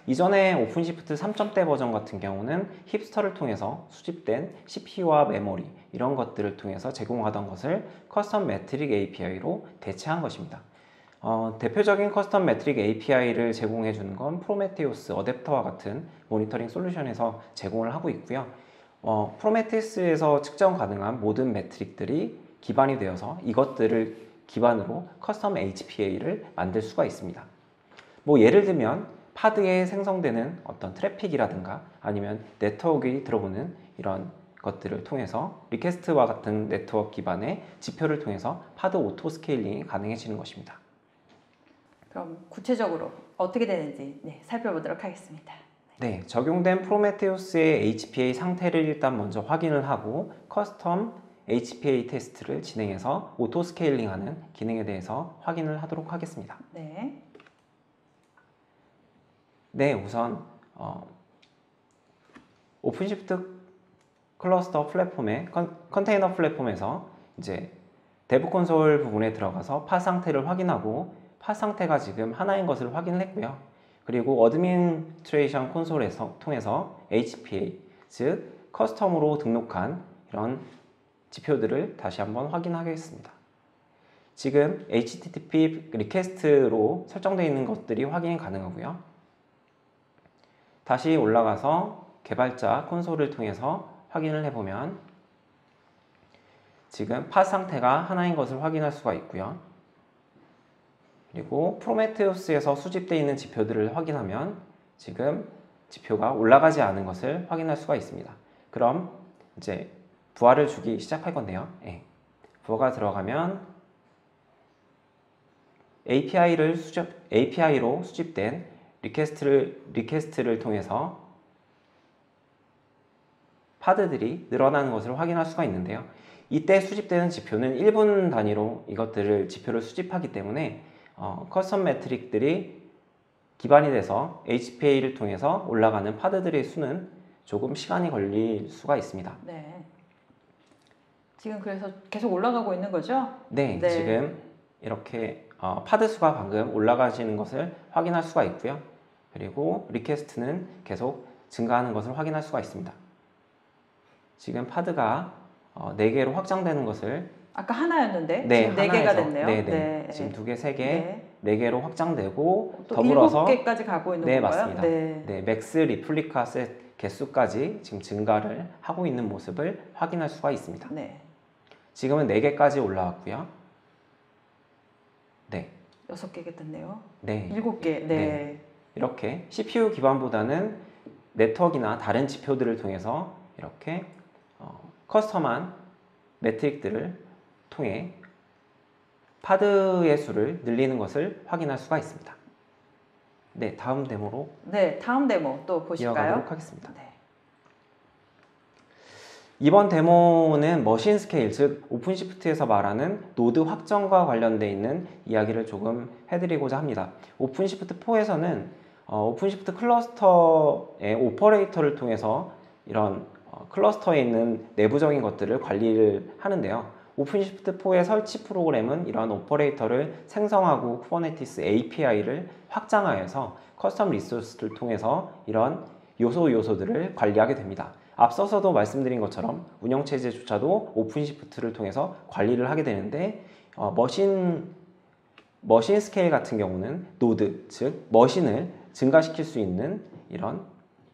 이전에 오픈시프트 3.0 버전 같은 경우는 힙스터를 통해서 수집된 CPU와 메모리 이런 것들을 통해서 제공하던 것을 커스텀 매트릭 API로 대체한 것입니다. 대표적인 커스텀 매트릭 API를 제공해 주는 건 프로메테우스, 어댑터와 같은 모니터링 솔루션에서 제공을 하고 있고요. 프로메테우스에서 측정 가능한 모든 매트릭들이 기반이 되어서 이것들을 기반으로 커스텀 HPA를 만들 수가 있습니다. 뭐 예를 들면 파드에 생성되는 어떤 트래픽이라든가 아니면 네트워크에 들어오는 이런 것들을 통해서 리퀘스트와 같은 네트워크 기반의 지표를 통해서 파드 오토 스케일링이 가능해지는 것입니다. 그럼 구체적으로 어떻게 되는지 살펴보도록 하겠습니다. 적용된 프로메테우스의 HPA 상태를 일단 먼저 확인을 하고 커스텀 HPA 테스트를 진행해서 오토 스케일링하는 기능에 대해서 확인을 하도록 하겠습니다. 네. 네, 우선 오픈시프트 클러스터 플랫폼의 컨테이너 플랫폼에서 이제 데브 콘솔 부분에 들어가서 팟 상태를 확인하고 팟 상태가 지금 하나인 것을 확인을 했고요. 그리고 어드민스트레이션 콘솔에서 통해서 HPA, 즉 커스텀으로 등록한 이런 지표들을 다시 한번 확인하겠습니다. 지금 HTTP 리퀘스트로 설정되어 있는 것들이 확인이 가능하고요. 다시 올라가서 개발자 콘솔을 통해서 확인을 해보면 지금 팟 상태가 하나인 것을 확인할 수가 있고요. 그리고 프로메테우스에서 수집되어 있는 지표들을 확인하면 지금 지표가 올라가지 않은 것을 확인할 수가 있습니다. 그럼 이제 부하를 주기 시작할 건데요. 부하가 들어가면 API로 수집된 리퀘스트를 통해서 파드들이 늘어나는 것을 확인할 수가 있는데요. 이때 수집되는 지표는 1분 단위로 지표를 수집하기 때문에 커스텀 매트릭들이 기반이 돼서 HPA를 통해서 올라가는 파드들의 수는 조금 시간이 걸릴 수가 있습니다. 네. 지금 그래서 계속 올라가고 있는 거죠? 네, 네. 지금 이렇게 파드 수가 방금 올라가시는 것을 확인할 수가 있고요. 그리고 리퀘스트는 계속 증가하는 것을 확인할 수가 있습니다. 지금 파드가 4개로 확장되는 것을 아까 하나였는데 네, 지금 4개가 됐네요. 네. 지금 2개, 3개, 네. 4개로 확장되고 또 더불어서 7개까지 가고 있는 네, 건가요? 맞습니다. 네. 네, 맥스 리플리카 셋 개수까지 지금 증가를 하고 있는 모습을 확인할 수가 있습니다. 네. 지금은 4개까지 올라왔고요. 네. 6개가 됐네요. 네. 7개. 네. 네. 이렇게 CPU 기반보다는 네트워크나 다른 지표들을 통해서 이렇게 커스텀한 매트릭들을 통해 파드의 수를 늘리는 것을 확인할 수가 있습니다. 네, 다음 데모로 네, 다음 데모 또 보실까요? 이어가도록 하겠습니다. 네. 이번 데모는 머신 스케일, 즉 오픈시프트에서 말하는 노드 확정과 관련되어 있는 이야기를 조금 해드리고자 합니다. 오픈시프트 4에서는 오픈시프트 클러스터의 오퍼레이터를 통해서 이런 클러스터에 있는 내부적인 것들을 관리를 하는데요. 오픈시프트 4의 설치 프로그램은 이러한 오퍼레이터를 생성하고 쿠버네티스 API를 확장하여서 커스텀 리소스를 통해서 이런 요소들을 관리하게 됩니다. 앞서서도 말씀드린 것처럼 운영체제조차도 오픈시프트를 통해서 관리를 하게 되는데 머신 스케일 같은 경우는 노드, 즉 머신을 증가시킬 수 있는 이런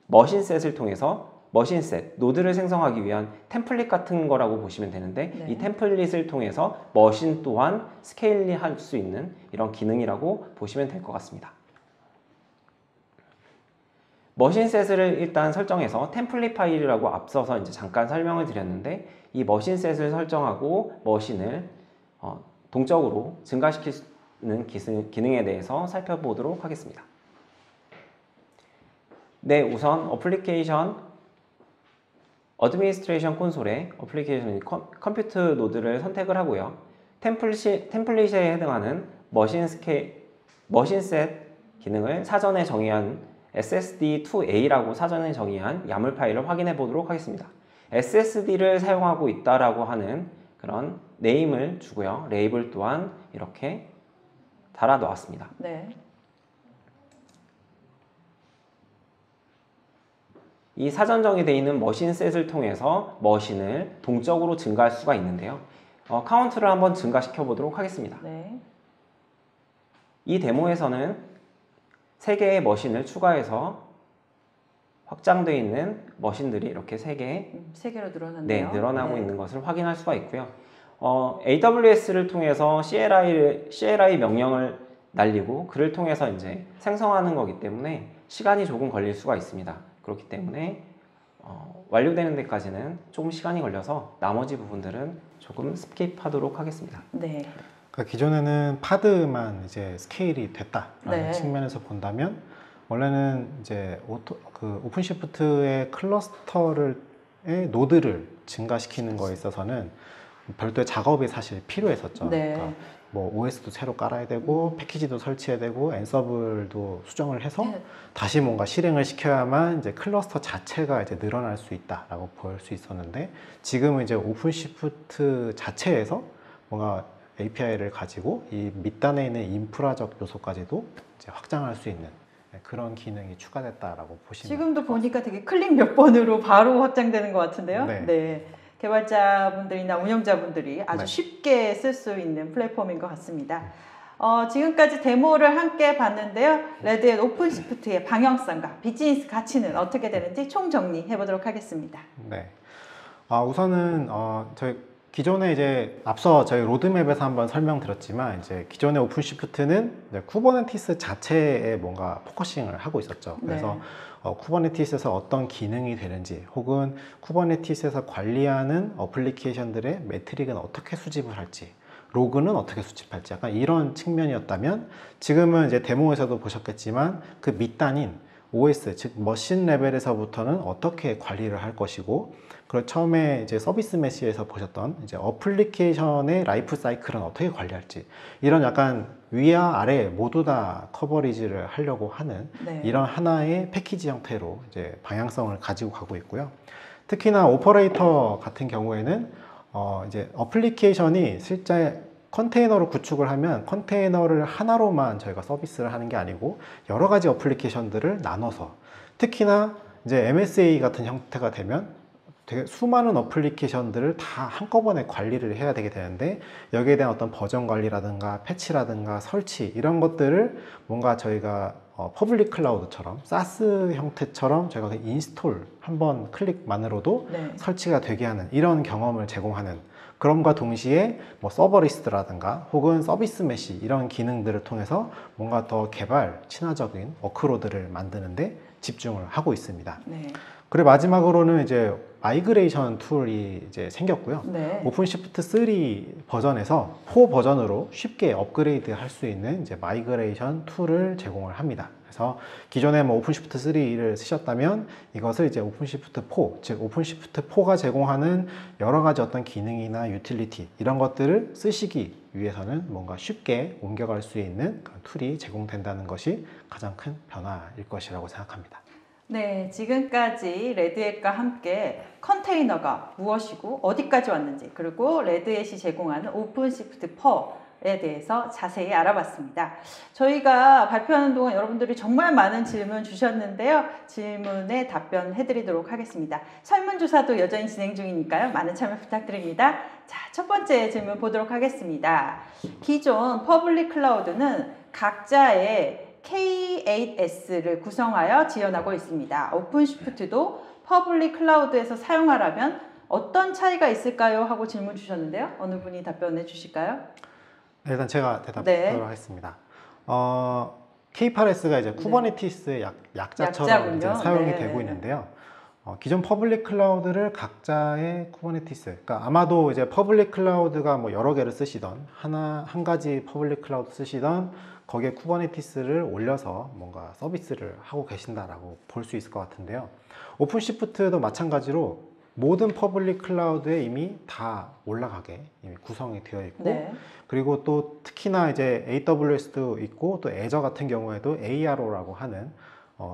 머신셋을 통해서 머신셋, 노드를 생성하기 위한 템플릿 같은 거라고 보시면 되는데 네. 이 템플릿을 통해서 머신 또한 스케일링할 수 있는 이런 기능이라고 보시면 될 것 같습니다. 머신셋을 일단 설정해서 템플릿 파일이라고 앞서서 이제 잠깐 설명을 드렸는데 이 머신셋을 설정하고 머신을 동적으로 증가시키는 기능에 대해서 살펴보도록 하겠습니다. 네, 우선 어드미니스트레이션 콘솔의 어플리케이션 컴퓨트 노드를 선택을 하고요. 템플릿에 해당하는 머신셋 기능을 사전에 정의한 SSD2A라고 사전에 정의한 야물 파일을 확인해 보도록 하겠습니다. SSD를 사용하고 있다라고 하는 그런 네임을 주고요. 레이블 또한 이렇게 달아 놓았습니다. 네. 이 사전 정의되어 있는 머신셋을 통해서 머신을 동적으로 증가할 수가 있는데요. 카운트를 한번 증가시켜 보도록 하겠습니다. 네. 이 데모에서는 3개의 머신을 추가해서 확장되어 있는 머신들이 이렇게 3개 3개로 늘어났네요. 네, 늘어나고 네. 있는 것을 확인할 수가 있고요. AWS를 통해서 CLI 명령을 날리고 그를 통해서 이제 생성하는 거기 때문에 시간이 조금 걸릴 수가 있습니다. 그렇기 때문에 완료되는 데까지는 조금 시간이 걸려서 나머지 부분들은 조금 스킵하도록 하겠습니다. 네. 그러니까 기존에는 파드만 이제 스케일이 됐다라는 네. 측면에서 본다면 원래는 이제 오픈시프트의 클러스터의 노드를 증가시키는 거에 있어서는 별도의 작업이 사실 필요했었죠. 네. 그러니까 뭐 OS도 새로 깔아야 되고 패키지도 설치해야 되고 앤서블도 수정을 해서 네. 다시 뭔가 실행을 시켜야만 이제 클러스터 자체가 이제 늘어날 수 있다라고 볼 수 있었는데, 지금은 이제 오픈시프트 자체에서 뭔가 API를 가지고 이 밑단에 있는 인프라적 요소까지도 이제 확장할 수 있는 그런 기능이 추가됐다라고 보시면 지금도 보니까 되게 클릭 몇 번으로 바로 확장되는 것 같은데요. 네. 네. 개발자분들이나 운영자분들이 아주 네. 쉽게 쓸 수 있는 플랫폼인 것 같습니다. 지금까지 데모를 함께 봤는데요. 레드햇 오픈시프트의 방향성과 비즈니스 가치는 어떻게 되는지 총정리해 보도록 하겠습니다. 네. 우선은 저희 기존에 이제 앞서 저희 로드맵에서 한번 설명드렸지만, 이제 기존의 오픈시프트는 이제 쿠버네티스 자체에 뭔가 포커싱을 하고 있었죠. 그래서 네. 쿠버네티스에서 어떤 기능이 되는지, 혹은 쿠버네티스에서 관리하는 어플리케이션들의 매트릭은 어떻게 수집을 할지, 로그는 어떻게 수집할지, 약간 이런 측면이었다면, 지금은 이제 데모에서도 보셨겠지만 그 밑단인 OS, 즉 머신 레벨에서부터는 어떻게 관리를 할 것이고, 그리고 처음에 이제 서비스 메시에서 보셨던 이제 어플리케이션의 라이프 사이클은 어떻게 관리할지, 이런 약간 위와 아래 모두 다 커버리지를 하려고 하는 네. 이런 하나의 패키지 형태로 이제 방향성을 가지고 가고 있고요. 특히나 오퍼레이터 같은 경우에는 이제 어플리케이션이 실제 컨테이너로 구축을 하면 컨테이너를 하나로만 저희가 서비스를 하는 게 아니고 여러 가지 어플리케이션들을 나눠서, 특히나 이제 MSA 같은 형태가 되면 되게 수많은 어플리케이션들을 다 한꺼번에 관리를 해야 되게 되는데, 여기에 대한 어떤 버전 관리라든가 패치라든가 설치, 이런 것들을 뭔가 저희가 퍼블릭 클라우드처럼 사스 형태처럼 저희가 인스톨 한번 클릭만으로도 네. 설치가 되게 하는 이런 경험을 제공하는, 그럼과 동시에 뭐 서버리스트라든가 혹은 서비스 메시 이런 기능들을 통해서 뭔가 더 개발 친화적인 워크로드를 만드는데 집중을 하고 있습니다. 네. 그리고 마지막으로는 이제 마이그레이션 툴이 이제 생겼고요. 네. 오픈시프트 3 버전에서 4 버전으로 쉽게 업그레이드 할 수 있는 이제 마이그레이션 툴을 제공을 합니다. 그래서 기존에 뭐 오픈시프트 3를 쓰셨다면 이것을 이제 오픈시프트 4, 즉 오픈시프트 4가 제공하는 여러 가지 어떤 기능이나 유틸리티, 이런 것들을 쓰시기 위해서는 뭔가 쉽게 옮겨갈 수 있는 그런 툴이 제공된다는 것이 가장 큰 변화일 것이라고 생각합니다. 네, 지금까지 레드햇과 함께 컨테이너가 무엇이고 어디까지 왔는지, 그리고 레드햇이 제공하는 오픈시프트 4에 대해서 자세히 알아봤습니다. 저희가 발표하는 동안 여러분들이 정말 많은 질문 주셨는데요. 질문에 답변해드리도록 하겠습니다. 설문조사도 여전히 진행 중이니까요. 많은 참여 부탁드립니다. 자, 첫 번째 질문 보도록 하겠습니다. 기존 퍼블릭 클라우드는 각자의 K8s를 구성하여 지원하고 있습니다. 오픈시프트도 퍼블릭 클라우드에서 사용하려면 어떤 차이가 있을까요? 하고 질문 주셨는데요. 어느 분이 답변해 주실까요? 네, 일단 제가 대답하도록 하겠습니다. K8s가 이제 쿠버네티스의 약자처럼 이제 사용이 되고 있는데요. 기존 퍼블릭 클라우드를 각자의 쿠버네티스, 그러니까 아마도 이제 퍼블릭 클라우드가 뭐 여러 개를 쓰시던 한 가지 퍼블릭 클라우드 쓰시던 거기에 쿠버네티스를 올려서 뭔가 서비스를 하고 계신다라고 볼 수 있을 것 같은데요. 오픈시프트도 마찬가지로 모든 퍼블릭 클라우드에 이미 다 올라가게 이미 구성이 되어 있고, 네. 그리고 또 특히나 이제 AWS도 있고, 또 애저 같은 경우에도 ARO라고 하는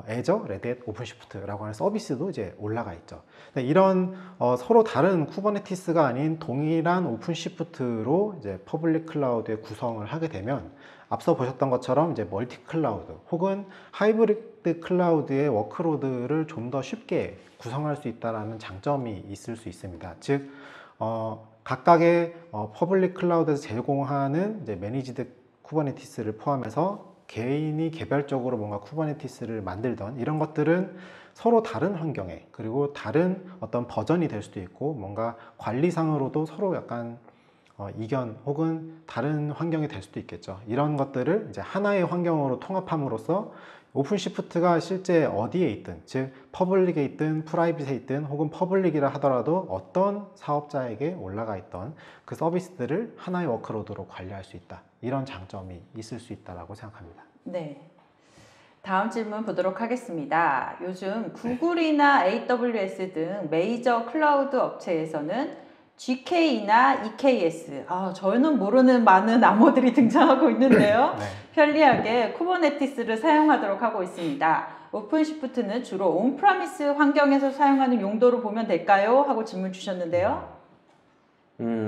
애저 레드햇 오픈시프트라고 하는 서비스도 이제 올라가 있죠. 이런 서로 다른 쿠버네티스가 아닌 동일한 오픈시프트로 이제 퍼블릭 클라우드의 구성을 하게 되면, 앞서 보셨던 것처럼 이제 멀티 클라우드 혹은 하이브리드 클라우드의 워크로드를 좀 더 쉽게 구성할 수 있다는 장점이 있을 수 있습니다. 즉 각각의 퍼블릭 클라우드에서 제공하는 이제 매니지드 쿠버네티스를 포함해서 개인이 개별적으로 뭔가 쿠버네티스를 만들던 이런 것들은 서로 다른 환경에, 그리고 다른 어떤 버전이 될 수도 있고, 뭔가 관리상으로도 서로 약간 이견 혹은 다른 환경이 될 수도 있겠죠. 이런 것들을 이제 하나의 환경으로 통합함으로써 오픈시프트가 실제 어디에 있든, 즉 퍼블릭에 있든 프라이빗에 있든 혹은 퍼블릭이라 하더라도 어떤 사업자에게 올라가 있던 그 서비스들을 하나의 워크로드로 관리할 수 있다, 이런 장점이 있을 수 있다고 생각합니다. 네. 다음 질문 보도록 하겠습니다. 요즘 구글이나 AWS 등 메이저 클라우드 업체에서는 GK나 EKS, 저는 모르는 많은 암호들이 등장하고 있는데요. 네. 편리하게 쿠버네티스를 사용하도록 하고 있습니다. 오픈시프트는 주로 온프라미스 환경에서 사용하는 용도로 보면 될까요? 하고 질문 주셨는데요.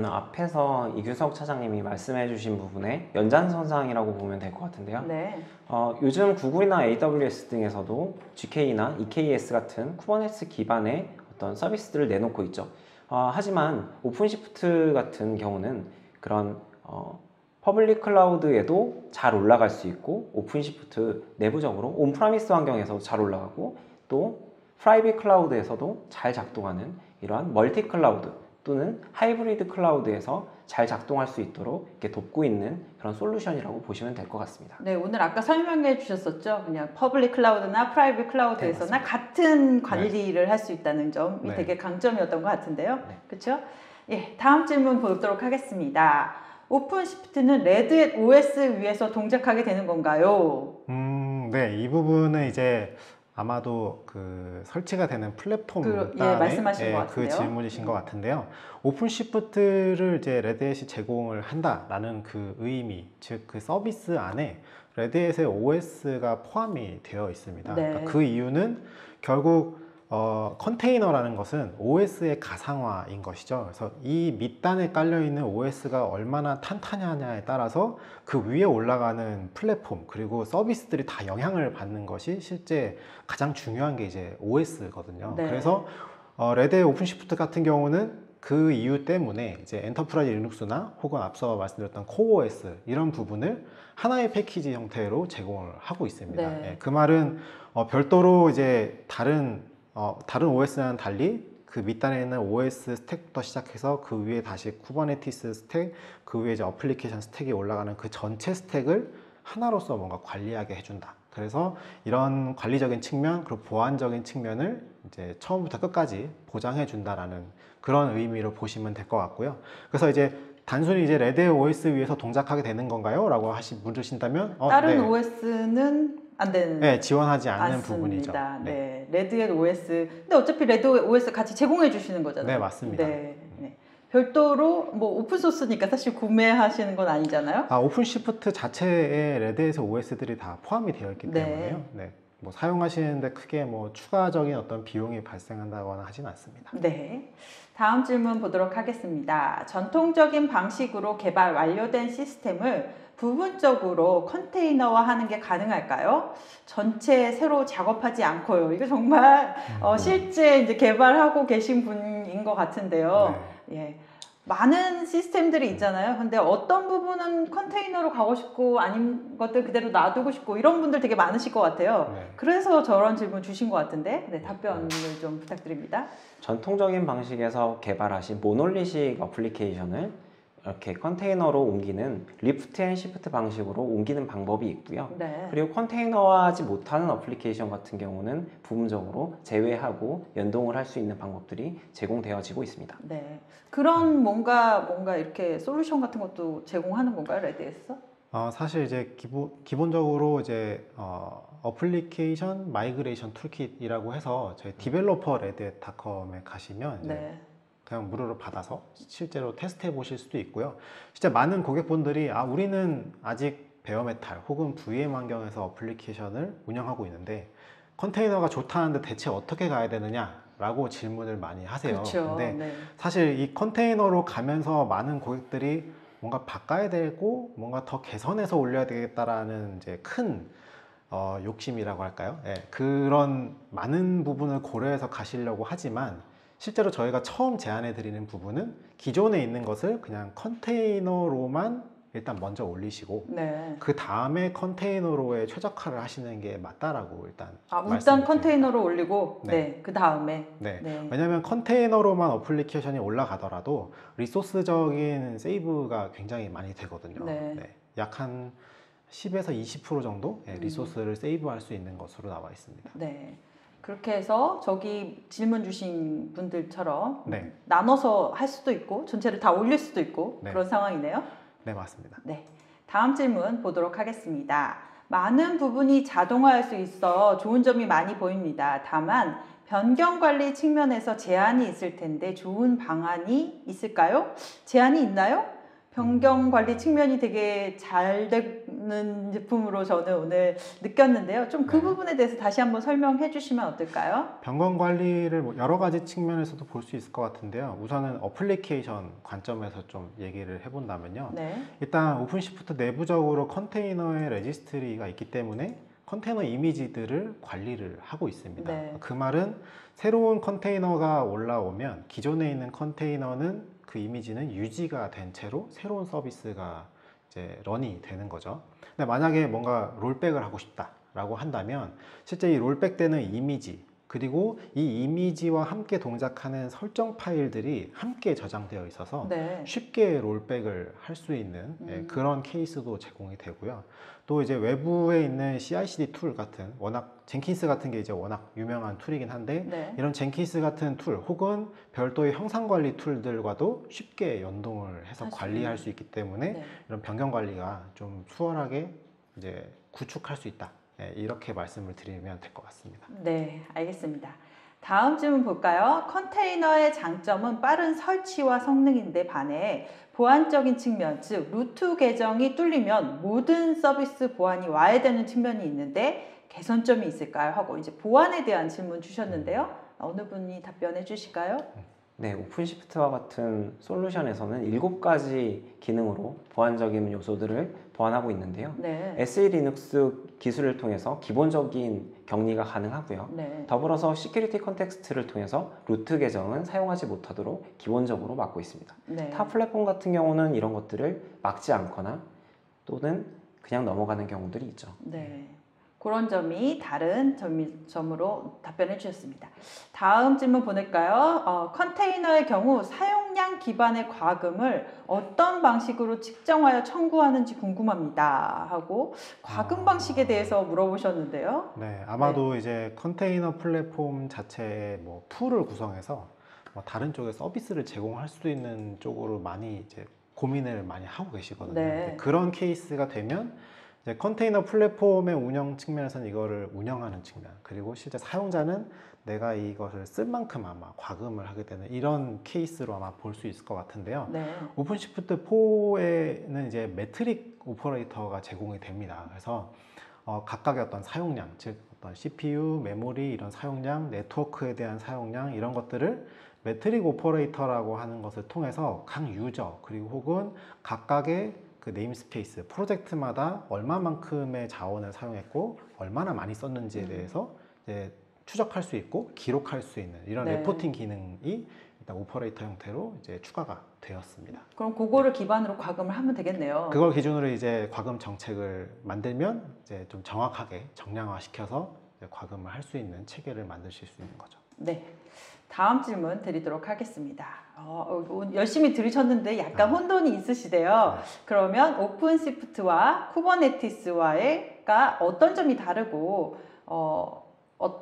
앞에서 이규석 차장님이 말씀해 주신 부분의 연장선상이라고 보면 될 것 같은데요. 네. 요즘 구글이나 AWS 등에서도 GK나 EKS 같은 쿠버네티스 기반의 어떤 서비스들을 내놓고 있죠. 하지만 오픈시프트 같은 경우는 그런 퍼블릭 클라우드에도 잘 올라갈 수 있고, 오픈시프트 내부적으로 온프라미스 환경에서도 잘 올라가고, 또 프라이빗 클라우드에서도 잘 작동하는 이러한 멀티 클라우드 또는 하이브리드 클라우드에서 잘 작동할 수 있도록 이렇게 돕고 있는 그런 솔루션이라고 보시면 될 것 같습니다. 네, 오늘 아까 설명해 주셨었죠. 그냥 퍼블릭 클라우드나 프라이빗 클라우드에서나 같은 관리를 할 수 있다는 점이 되게 강점이었던 것 같은데요. 그렇죠? 예, 다음 질문 보도록 하겠습니다. 오픈시프트는 레드햇 OS 위에서 동작하게 되는 건가요? 네, 이 부분은 이제 아마도 그 설치가 되는 플랫폼 말씀하신 것 그 같은데요. 질문이신 것 같은데요. 오픈시프트를 이제 레드햇이 제공을 한다라는 그 의미, 즉 그 서비스 안에 레드햇의 OS가 포함이 되어 있습니다. 네. 그러니까 그 이유는 결국 컨테이너라는 것은 OS의 가상화인 것이죠. 그래서 이 밑단에 깔려 있는 OS가 얼마나 탄탄하냐에 따라서 그 위에 올라가는 플랫폼 그리고 서비스들이 다 영향을 받는 것이 실제 가장 중요한 게 이제 OS거든요. 네. 그래서 레드햇 오픈시프트 같은 경우는 그 이유 때문에 이제 엔터프라이즈 리눅스나 혹은 앞서 말씀드렸던 코어OS 이런 부분을 하나의 패키지 형태로 제공을 하고 있습니다. 네. 예, 그 말은 별도로 이제 다른 OS와는 달리 그 밑단에 있는 OS 스택부터 시작해서 그 위에 다시 쿠버네티스 스택, 그 위에 이제 어플리케이션 스택이 올라가는 그 전체 스택을 하나로서 뭔가 관리하게 해준다. 그래서 이런 관리적인 측면, 그리고 보안적인 측면을 이제 처음부터 끝까지 보장해 준다라는 그런 의미로 보시면 될 것 같고요. 그래서 이제 단순히 이제 레드햇 OS 위에서 동작하게 되는 건가요? 라고 물으신다면 다른 네. OS는 안 되는. 네, 지원하지 않는 않습니다. 부분이죠. 네. 레드햇 OS. 근데 어차피 레드햇 OS 같이 제공해 주시는 거잖아요. 네, 맞습니다. 네. 별도로 뭐 오픈소스니까 사실 구매하시는 건 아니잖아요. 오픈시프트 자체에 레드햇의 OS들이 다 포함이 되어 있기 때문에요. 네. 뭐 사용하시는데 크게 뭐 추가적인 어떤 비용이 발생한다거나 하진 않습니다. 네. 다음 질문 보도록 하겠습니다. 전통적인 방식으로 개발 완료된 시스템을 부분적으로 컨테이너화하는 게 가능할까요? 전체 새로 작업하지 않고요. 이거 정말 실제 이제 개발하고 계신 분인 것 같은데요. 예. 많은 시스템들이 있잖아요. 근데 어떤 부분은 컨테이너로 가고 싶고 아닌 것들 그대로 놔두고 싶고 이런 분들 되게 많으실 것 같아요. 그래서 저런 질문 주신 것 같은데 답변을 좀 부탁드립니다. 전통적인 방식에서 개발하신 모놀리식 어플리케이션을 이렇게 컨테이너로 옮기는 리프트 앤 시프트 방식으로 옮기는 방법이 있고요. 그리고 컨테이너화하지 못하는 어플리케이션 같은 경우는 부분적으로 제외하고 연동을 할 수 있는 방법들이 제공되어지고 있습니다. 네. 그런 뭔가 이렇게 솔루션 같은 것도 제공하는 건가요, 레드햇에서? 사실 이제 기본적으로 이제 어플리케이션 마이그레이션 툴킷이라고 해서 저희 디벨로퍼 레드햇닷컴에 가시면 이제 그냥 무료로 받아서 실제로 테스트해 보실 수도 있고요. 진짜 많은 고객분들이 우리는 아직 베어메탈 혹은 VM 환경에서 어플리케이션을 운영하고 있는데 컨테이너가 좋다는데 대체 어떻게 가야 되느냐 라고 질문을 많이 하세요. 그렇죠. 근데 사실 이 컨테이너로 가면서 많은 고객들이 뭔가 바꿔야 되고 뭔가 더 개선해서 올려야 되겠다라는 이제 큰 욕심이라고 할까요? 그런 많은 부분을 고려해서 가시려고 하지만 실제로 저희가 처음 제안해 드리는 부분은 기존에 있는 것을 그냥 컨테이너로만 일단 먼저 올리시고 그 다음에 컨테이너로에 최적화를 하시는 게 맞다라고 일단 일단 컨테이너로 올리고 그 다음에 왜냐하면 컨테이너로만 어플리케이션이 올라가더라도 리소스적인 세이브가 굉장히 많이 되거든요. 약 한 10에서 20% 정도 리소스를 세이브할 수 있는 것으로 나와 있습니다. 그렇게 해서 저기 질문 주신 분들처럼 나눠서 할 수도 있고 전체를 다 올릴 수도 있고 그런 상황이네요. 네, 맞습니다. 다음 질문 보도록 하겠습니다. 많은 부분이 자동화할 수 있어 좋은 점이 많이 보입니다. 다만 변경 관리 측면에서 제한이 있을 텐데 좋은 방안이 있을까요? 제한이 있나요? 변경 관리 측면이 되게 잘 되는 제품으로 저는 오늘 느꼈는데요. 좀 그 네. 부분에 대해서 다시 한번 설명해 주시면 어떨까요? 변경 관리를 뭐 여러 가지 측면에서도 볼 수 있을 것 같은데요. 우선은 어플리케이션 관점에서 좀 얘기를 해본다면요. 네. 일단 오픈시프트 내부적으로 컨테이너의 레지스트리가 있기 때문에 컨테이너 이미지들을 관리를 하고 있습니다. 네. 그 말은 새로운 컨테이너가 올라오면 기존에 있는 컨테이너는 그 이미지는 유지가 된 채로 새로운 서비스가 이제 런이 되는 거죠. 근데 만약에 뭔가 롤백을 하고 싶다라고 한다면 실제 이 롤백 되는 이미지 그리고 이 이미지와 함께 동작하는 설정 파일들이 함께 저장되어 있어서 네. 쉽게 롤백을 할 수 있는 그런 케이스도 제공이 되고요. 또 이제 외부에 있는 CI/CD 툴 같은 워낙 젠킨스 같은 게 이제 워낙 유명한 툴이긴 한데 네. 이런 젠킨스 같은 툴 혹은 별도의 형상 관리 툴들과도 쉽게 연동을 해서 할 수 관리할 있는. 수 있기 때문에 네. 이런 변경 관리가 좀 수월하게 이제 구축할 수 있다. 이렇게 말씀을 드리면 될 것 같습니다. 네, 알겠습니다. 다음 질문 볼까요? 컨테이너의 장점은 빠른 설치와 성능인데 반해 보안적인 측면, 즉 루트 계정이 뚫리면 모든 서비스 보안이 와해되는 측면이 있는데 개선점이 있을까요? 하고 이제 보안에 대한 질문 주셨는데요. 어느 분이 답변해 주실까요? 네, 오픈시프트와 같은 솔루션에서는 7가지 기능으로 보안적인 요소들을 보완하고 있는데요. 네. SE 리눅스 기술을 통해서 기본적인 격리가 가능하고요. 네. 더불어서 시큐리티 컨텍스트를 통해서 루트 계정은 사용하지 못하도록 기본적으로 막고 있습니다. 네. 타 플랫폼 같은 경우는 이런 것들을 막지 않거나 또는 그냥 넘어가는 경우들이 있죠. 네. 그런 점이 다른 점으로 답변해 주셨습니다. 다음 질문 보낼까요? 컨테이너의 경우 사용량 기반의 과금을 어떤 방식으로 측정하여 청구하는지 궁금합니다. 하고 과금 방식에 대해서 물어보셨는데요. 네, 아마도 이제 컨테이너 플랫폼 자체의 뭐 풀을 구성해서 뭐 다른 쪽에 서비스를 제공할 수 있는 쪽으로 많이 이제 고민을 많이 하고 계시거든요. 네. 그런 케이스가 되면 이제 컨테이너 플랫폼의 운영 측면에서는 이거를 운영하는 측면, 그리고 실제 사용자는 내가 이것을 쓸 만큼 아마 과금을 하게 되는 이런 케이스로 아마 볼 수 있을 것 같은데요. 네. 오픈시프트 4에는 이제 매트릭 오퍼레이터가 제공이 됩니다. 그래서 각각의 어떤 사용량, 즉 어떤 CPU, 메모리 이런 사용량, 네트워크에 대한 사용량 이런 것들을 매트릭 오퍼레이터라고 하는 것을 통해서 각 유저 그리고 혹은 각각의 그 네임스페이스, 프로젝트마다 얼마만큼의 자원을 사용했고 얼마나 많이 썼는지에 대해서 이제 추적할 수 있고 기록할 수 있는 이런 네. 레포팅 기능이 일단 오퍼레이터 형태로 이제 추가가 되었습니다. 그럼 그거를 기반으로 과금을 하면 되겠네요. 그걸 기준으로 이제 과금 정책을 만들면 이제 좀 정확하게 정량화시켜서 이제 과금을 할 수 있는 체계를 만드실 수 있는 거죠. 네. 다음 질문 드리도록 하겠습니다. 열심히 들으셨는데 약간 혼돈이 있으시대요. 그러면 오픈시프트와 쿠버네티스와가 어떤 점이 다르고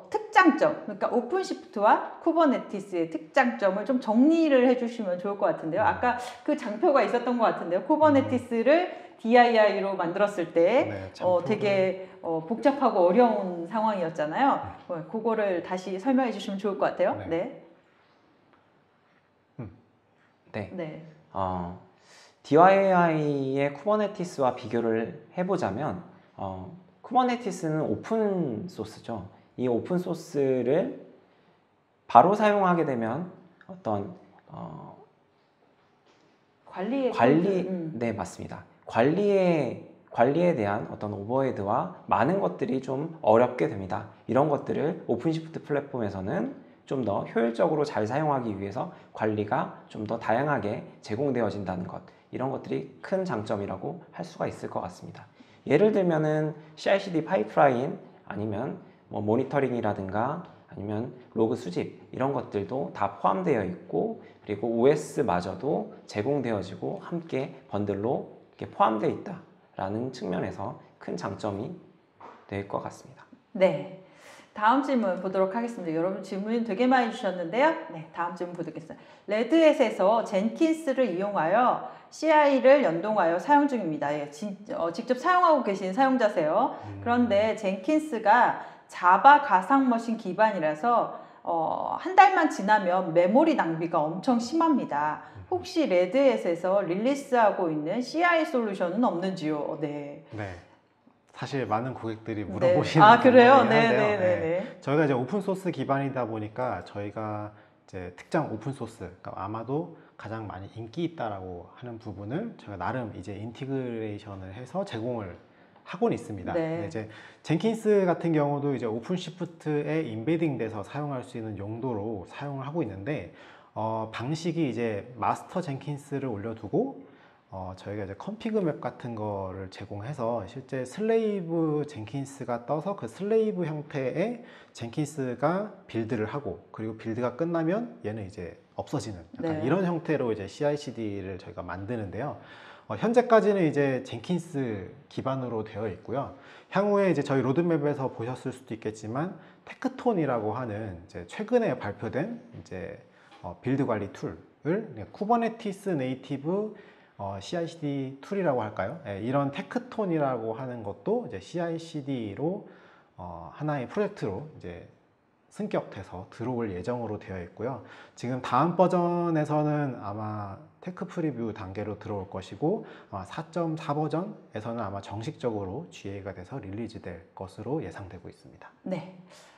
특장점, 그러니까 오픈시프트와 쿠버네티스의 특장점을 좀 정리를 해주시면 좋을 것 같은데요. 아까 그 장표가 있었던 것 같은데요. 쿠버네티스를 DII로 만들었을 때 되게 복잡하고 어려운 상황이었잖아요. 그거를 다시 설명해 주시면 좋을 것 같아요. 네. 네. 네. DII의 쿠버네티스와 비교를 해보자면 쿠버네티스는 오픈 소스죠. 이 오픈 소스를 바로 사용하게 되면 어떤 네, 맞습니다. 관리에 대한 어떤 오버헤드와 많은 것들이 좀 어렵게 됩니다. 이런 것들을 오픈시프트 플랫폼에서는 좀 더 효율적으로 잘 사용하기 위해서 관리가 좀 더 다양하게 제공되어진다는 것, 이런 것들이 큰 장점이라고 할 수가 있을 것 같습니다. 예를 들면은 CI/CD 파이프라인 아니면 뭐 모니터링이라든가 아니면 로그 수집 이런 것들도 다 포함되어 있고, 그리고 OS마저도 제공되어지고 함께 번들로 이렇게 포함되어 있다라는 측면에서 큰 장점이 될 것 같습니다. 네. 다음 질문 보도록 하겠습니다. 여러분 질문 되게 많이 주셨는데요. 네, 다음 질문 보도록하겠습니다. 레드햇에서 젠킨스를 이용하여 CI를 연동하여 사용 중입니다. 예, 직접 사용하고 계신 사용자세요. 그런데 젠킨스가 자바 가상 머신 기반이라서 한 달만 지나면 메모리 낭비가 엄청 심합니다. 혹시 레드햇에서 릴리스하고 있는 CI 솔루션은 없는지요? 네. 네. 사실 많은 고객들이 네. 물어보시는 아, 그래요? 부분이긴 한데요. 네네네. 저희가 이제 오픈 소스 기반이다 보니까 저희가 이제 특정 오픈 소스, 그러니까 아마도 가장 많이 인기 있다라고 하는 부분을 저희가 나름 이제 인티그레이션을 해서 제공을 하고는 있습니다. 네. 근데 이제 젠킨스 같은 경우도 이제 오픈시프트에 인베딩 돼서 사용할 수 있는 용도로 사용을 하고 있는데 방식이 이제 마스터 젠킨스를 올려두고 저희가 이제 컨피그 맵 같은 거를 제공해서 실제 슬레이브 젠킨스가 떠서 그 슬레이브 형태의 젠킨스가 빌드를 하고 그리고 빌드가 끝나면 얘는 이제 없어지는 약간 네. 이런 형태로 이제 CI/CD를 저희가 만드는데요. 현재까지는 이제 젠킨스 기반으로 되어 있고요. 향후에 이제 저희 로드맵에서 보셨을 수도 있겠지만 테크톤이라고 하는 이제 최근에 발표된 이제 빌드 관리 툴을 쿠버네티스 네이티브 CI/CD 툴이라고 할까요? 네, 이런 테크톤이라고 하는 것도 이제 CI/CD로 하나의 프로젝트로 이제 승격돼서 들어올 예정으로 되어 있고요. 지금 다음 버전에서는 아마 테크 프리뷰 단계로 들어올 것이고 4.4 버전에서는 아마 정식적으로 GA가 돼서 릴리즈 될 것으로 예상되고 있습니다. 네.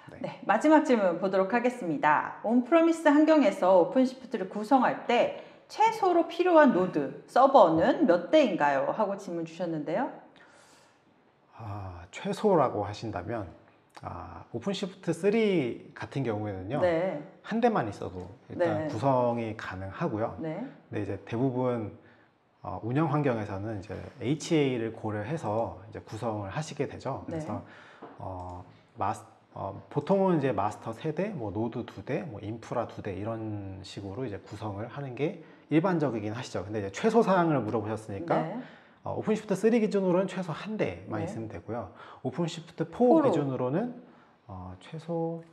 네. 네. 마지막 질문 보도록 하겠습니다. 온프로미스 환경에서 오픈시프트를 구성할 때 최소로 필요한 노드, 서버는 몇 대인가요? 하고 질문 주셨는데요. 최소라고 하신다면 오픈시프트 3 같은 경우에는요. 네. 한 대만 있어도 일단 네. 구성이 가능하고요. 네. 근데 이제 대부분 운영 환경에서는 이제 HA를 고려해서 이제 구성을 하시게 되죠. 그래서 보통은 이제 마스터 3대, 뭐 노드 2대, 뭐 인프라 2대 이런 식으로 이제 구성을 하는 게 일반적이긴 하시죠. 근데 이제 최소 사양을 물어보셨으니까 네. 오픈시프트 3 기준으로는 최소 한 대만 네. 있으면 되고요. 오픈시프트 4 4로. 기준으로는 최소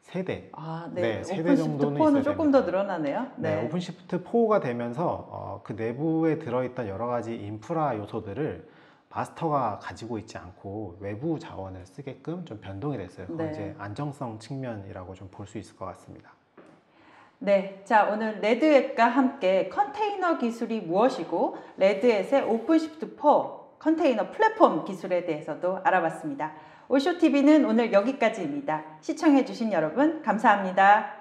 3대. 네. 네, 세대 오픈시프트 정도는 4는 있어야 조금 됩니다. 더 늘어나네요. 네, 오픈시프트 4가 되면서 그 내부에 들어있던 여러 가지 인프라 요소들을 마스터가 가지고 있지 않고 외부 자원을 쓰게끔 좀 변동이 됐어요. 그건 네. 이제 안정성 측면이라고 좀 볼 수 있을 것 같습니다. 네, 자 오늘 레드햇과 함께 컨테이너 기술이 무엇이고 레드햇의 오픈시프트 4 컨테이너 플랫폼 기술에 대해서도 알아봤습니다. 오쇼TV는 오늘 여기까지입니다. 시청해주신 여러분 감사합니다.